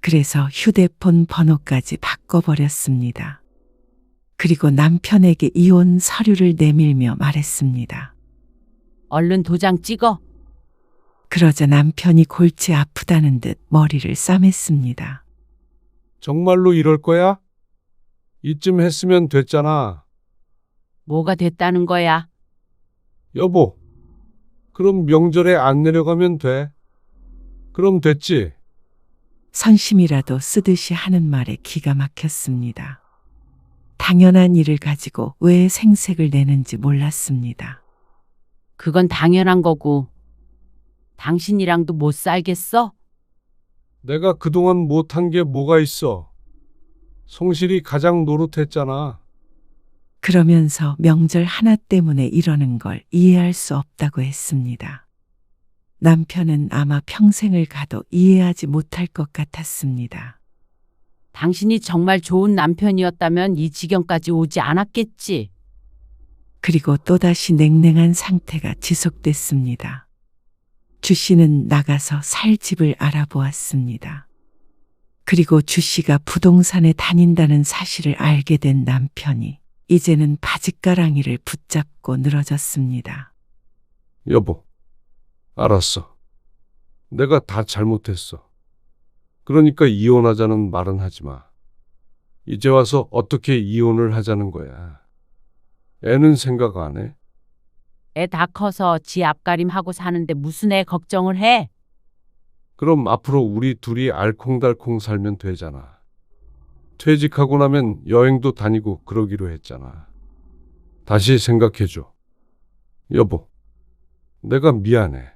Speaker 3: 그래서 휴대폰 번호까지 바꿔버렸습니다. 그리고 남편에게 이혼 서류를 내밀며 말했습니다.
Speaker 5: 얼른 도장 찍어.
Speaker 3: 그러자 남편이 골치 아프다는 듯 머리를 싸맸습니다.
Speaker 6: 정말로 이럴 거야? 이쯤 했으면 됐잖아.
Speaker 5: 뭐가 됐다는 거야?
Speaker 6: 여보, 그럼 명절에 안 내려가면 돼. 그럼 됐지?
Speaker 3: 선심이라도 쓰듯이 하는 말에 기가 막혔습니다. 당연한 일을 가지고 왜 생색을 내는지 몰랐습니다.
Speaker 5: 그건 당연한 거고. 당신이랑도 못 살겠어?
Speaker 6: 내가 그동안 못한 게 뭐가 있어? 성실이 가장 노릇했잖아.
Speaker 3: 그러면서 명절 하나 때문에 이러는 걸 이해할 수 없다고 했습니다. 남편은 아마 평생을 가도 이해하지 못할 것 같았습니다.
Speaker 5: 당신이 정말 좋은 남편이었다면 이 지경까지 오지 않았겠지.
Speaker 3: 그리고 또다시 냉랭한 상태가 지속됐습니다. 주 씨는 나가서 살 집을 알아보았습니다. 그리고 주 씨가 부동산에 다닌다는 사실을 알게 된 남편이 이제는 바짓가랑이를 붙잡고 늘어졌습니다.
Speaker 6: 여보, 알았어. 내가 다 잘못했어. 그러니까 이혼하자는 말은 하지 마. 이제 와서 어떻게 이혼을 하자는 거야. 애는 생각 안 해?
Speaker 5: 애 다 커서 지 앞가림하고 사는데 무슨 애 걱정을 해?
Speaker 6: 그럼 앞으로 우리 둘이 알콩달콩 살면 되잖아. 퇴직하고 나면 여행도 다니고 그러기로 했잖아. 다시 생각해줘. 여보. 내가 미안해.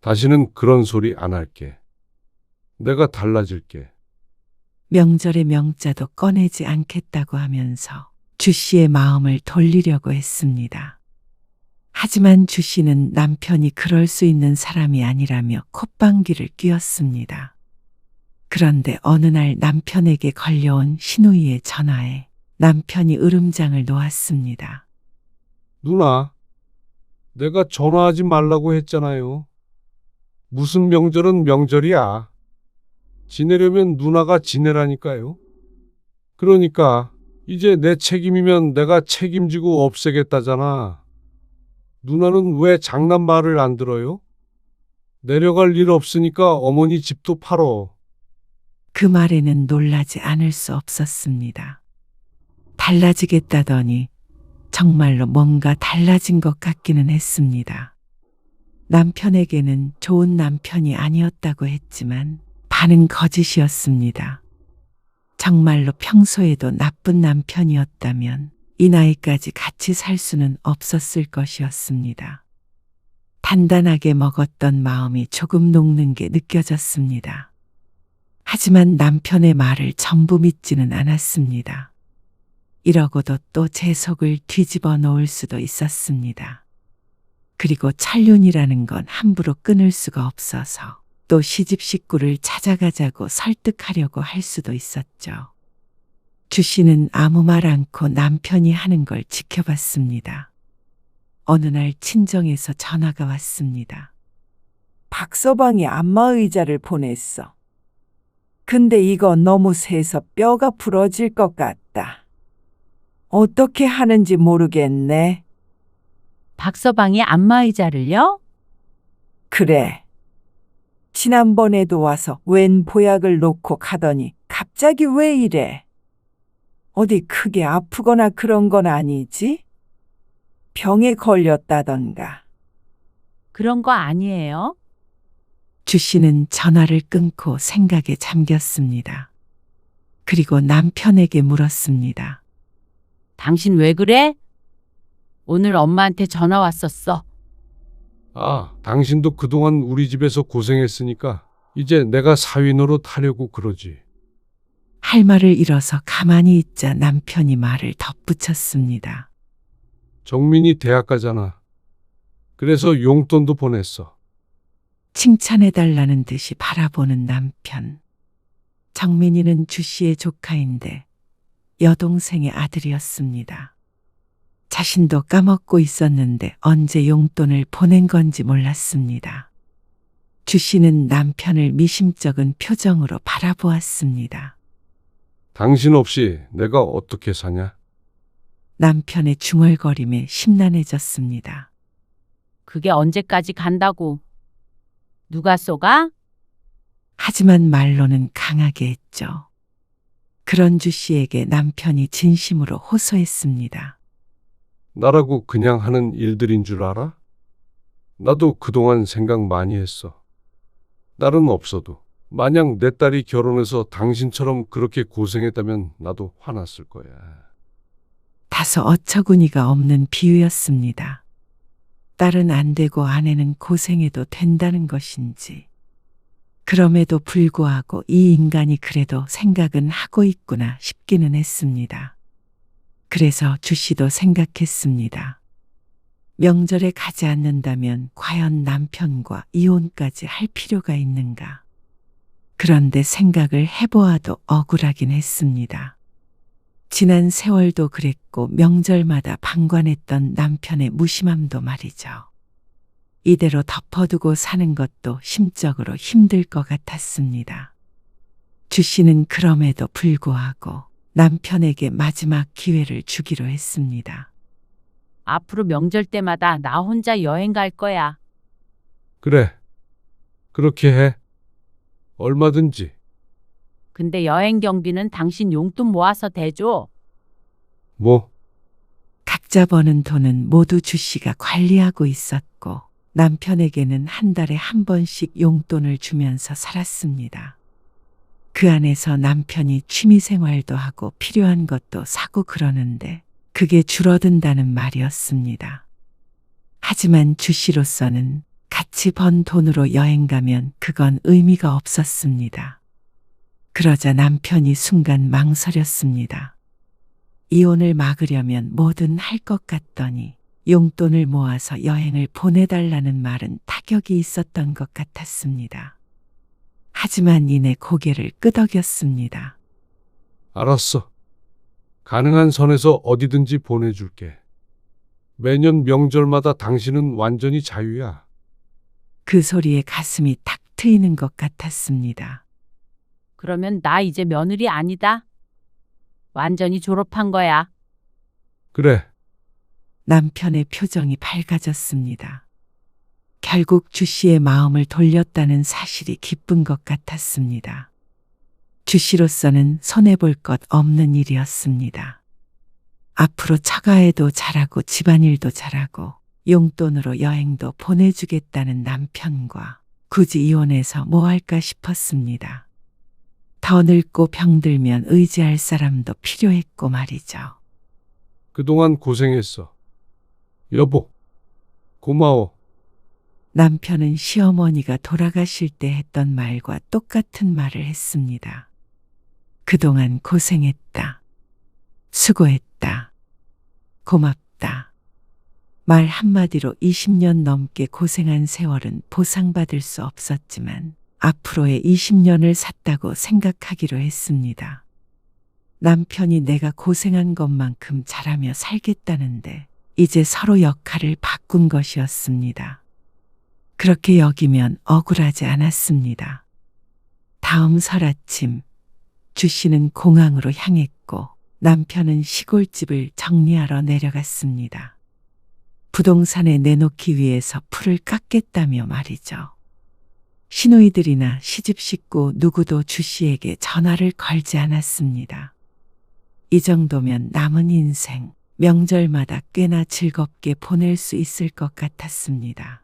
Speaker 6: 다시는 그런 소리 안 할게. 내가 달라질게.
Speaker 3: 명절의 명자도 꺼내지 않겠다고 하면서 주 씨의 마음을 돌리려고 했습니다. 하지만 주 씨는 남편이 그럴 수 있는 사람이 아니라며 콧방귀를 뀌었습니다. 그런데 어느 날 남편에게 걸려온 신우이의 전화에 남편이 으름장을 놓았습니다.
Speaker 6: 누나, 내가 전화하지 말라고 했잖아요. 무슨 명절은 명절이야. 지내려면 누나가 지내라니까요. 그러니까 이제 내 책임이면 내가 책임지고 없애겠다잖아. 누나는 왜 장난 말을 안 들어요? 내려갈 일 없으니까 어머니 집도 팔어.
Speaker 3: 그 말에는 놀라지 않을 수 없었습니다. 달라지겠다더니 정말로 뭔가 달라진 것 같기는 했습니다. 남편에게는 좋은 남편이 아니었다고 했지만 반은 거짓이었습니다. 정말로 평소에도 나쁜 남편이었다면 이 나이까지 같이 살 수는 없었을 것이었습니다. 단단하게 먹었던 마음이 조금 녹는 게 느껴졌습니다. 하지만 남편의 말을 전부 믿지는 않았습니다. 이러고도 또 제 속을 뒤집어 놓을 수도 있었습니다. 그리고 천륜이라는 건 함부로 끊을 수가 없어서 또 시집 식구를 찾아가자고 설득하려고 할 수도 있었죠. 주 씨는 아무 말 않고 남편이 하는 걸 지켜봤습니다. 어느 날 친정에서 전화가 왔습니다.
Speaker 12: 박서방이 안마의자를 보냈어. 근데 이거 너무 세서 뼈가 부러질 것 같다. 어떻게 하는지 모르겠네.
Speaker 5: 박서방이 안마의자를요?
Speaker 12: 그래. 지난번에도 와서 웬 보약을 놓고 가더니 갑자기 왜 이래? 어디 크게 아프거나 그런 건 아니지? 병에 걸렸다던가.
Speaker 5: 그런 거 아니에요.
Speaker 3: 주 씨는 전화를 끊고 생각에 잠겼습니다. 그리고 남편에게 물었습니다.
Speaker 5: 당신 왜 그래? 오늘 엄마한테 전화 왔었어.
Speaker 6: 아, 당신도 그동안 우리 집에서 고생했으니까 이제 내가 사위 노릇 하려고 그러지.
Speaker 3: 할 말을 잃어서 가만히 있자 남편이 말을 덧붙였습니다.
Speaker 6: 정민이 대학 가잖아. 그래서 용돈도 보냈어.
Speaker 3: 칭찬해달라는 듯이 바라보는 남편. 정민이는 주 씨의 조카인데 여동생의 아들이었습니다. 자신도 까먹고 있었는데 언제 용돈을 보낸 건지 몰랐습니다. 주 씨는 남편을 미심쩍은 표정으로 바라보았습니다.
Speaker 6: 당신 없이 내가 어떻게 사냐?
Speaker 3: 남편의 중얼거림에 심란해졌습니다.
Speaker 5: 그게 언제까지 간다고. 누가 쏘가?
Speaker 3: 하지만 말로는 강하게 했죠. 그런 주 씨에게 남편이 진심으로 호소했습니다.
Speaker 6: 나라고 그냥 하는 일들인 줄 알아? 나도 그동안 생각 많이 했어. 딸은 없어도 만약 내 딸이 결혼해서 당신처럼 그렇게 고생했다면 나도 화났을 거야.
Speaker 3: 다소 어처구니가 없는 비유였습니다. 딸은 안 되고 아내는 고생해도 된다는 것인지. 그럼에도 불구하고 이 인간이 그래도 생각은 하고 있구나 싶기는 했습니다. 그래서 주 씨도 생각했습니다. 명절에 가지 않는다면 과연 남편과 이혼까지 할 필요가 있는가. 그런데 생각을 해보아도 억울하긴 했습니다. 지난 세월도 그랬고 명절마다 방관했던 남편의 무심함도 말이죠. 이대로 덮어두고 사는 것도 심적으로 힘들 것 같았습니다. 주 씨는 그럼에도 불구하고 남편에게 마지막 기회를 주기로 했습니다.
Speaker 5: 앞으로 명절 때마다 나 혼자 여행 갈 거야.
Speaker 6: 그래. 그렇게 해. 얼마든지.
Speaker 5: 근데 여행 경비는 당신 용돈 모아서 대줘.
Speaker 6: 뭐?
Speaker 3: 각자 버는 돈은 모두 주 씨가 관리하고 있었고 남편에게는 한 달에 한 번씩 용돈을 주면서 살았습니다. 그 안에서 남편이 취미생활도 하고 필요한 것도 사고 그러는데 그게 줄어든다는 말이었습니다. 하지만 주 씨로서는 같이 번 돈으로 여행 가면 그건 의미가 없었습니다. 그러자 남편이 순간 망설였습니다. 이혼을 막으려면 뭐든 할 것 같더니 용돈을 모아서 여행을 보내달라는 말은 타격이 있었던 것 같았습니다. 하지만 이내 고개를 끄덕였습니다.
Speaker 6: 알았어. 가능한 선에서 어디든지 보내줄게. 매년 명절마다 당신은 완전히 자유야.
Speaker 3: 그 소리에 가슴이 탁 트이는 것 같았습니다.
Speaker 5: 그러면 나 이제 며느리 아니다. 완전히 졸업한 거야.
Speaker 6: 그래.
Speaker 3: 남편의 표정이 밝아졌습니다. 결국 주 씨의 마음을 돌렸다는 사실이 기쁜 것 같았습니다. 주 씨로서는 손해볼 것 없는 일이었습니다. 앞으로 처가에도 잘하고 집안일도 잘하고 용돈으로 여행도 보내주겠다는 남편과 굳이 이혼해서 뭐 할까 싶었습니다. 더 늙고 병들면 의지할 사람도 필요했고 말이죠.
Speaker 6: 그동안 고생했어. 여보, 고마워.
Speaker 3: 남편은 시어머니가 돌아가실 때 했던 말과 똑같은 말을 했습니다. 그동안 고생했다. 수고했다. 고맙다. 말 한마디로 20년 넘게 고생한 세월은 보상받을 수 없었지만 앞으로의 20년을 샀다고 생각하기로 했습니다. 남편이 내가 고생한 것만큼 잘하며 살겠다는데 이제 서로 역할을 바꾼 것이었습니다. 그렇게 여기면 억울하지 않았습니다. 다음 설 아침 주 씨는 공항으로 향했고 남편은 시골집을 정리하러 내려갔습니다. 부동산에 내놓기 위해서 풀을 깎겠다며 말이죠. 시누이들이나 시집 식구 누구도 주 씨에게 전화를 걸지 않았습니다. 이 정도면 남은 인생 명절마다 꽤나 즐겁게 보낼 수 있을 것 같았습니다.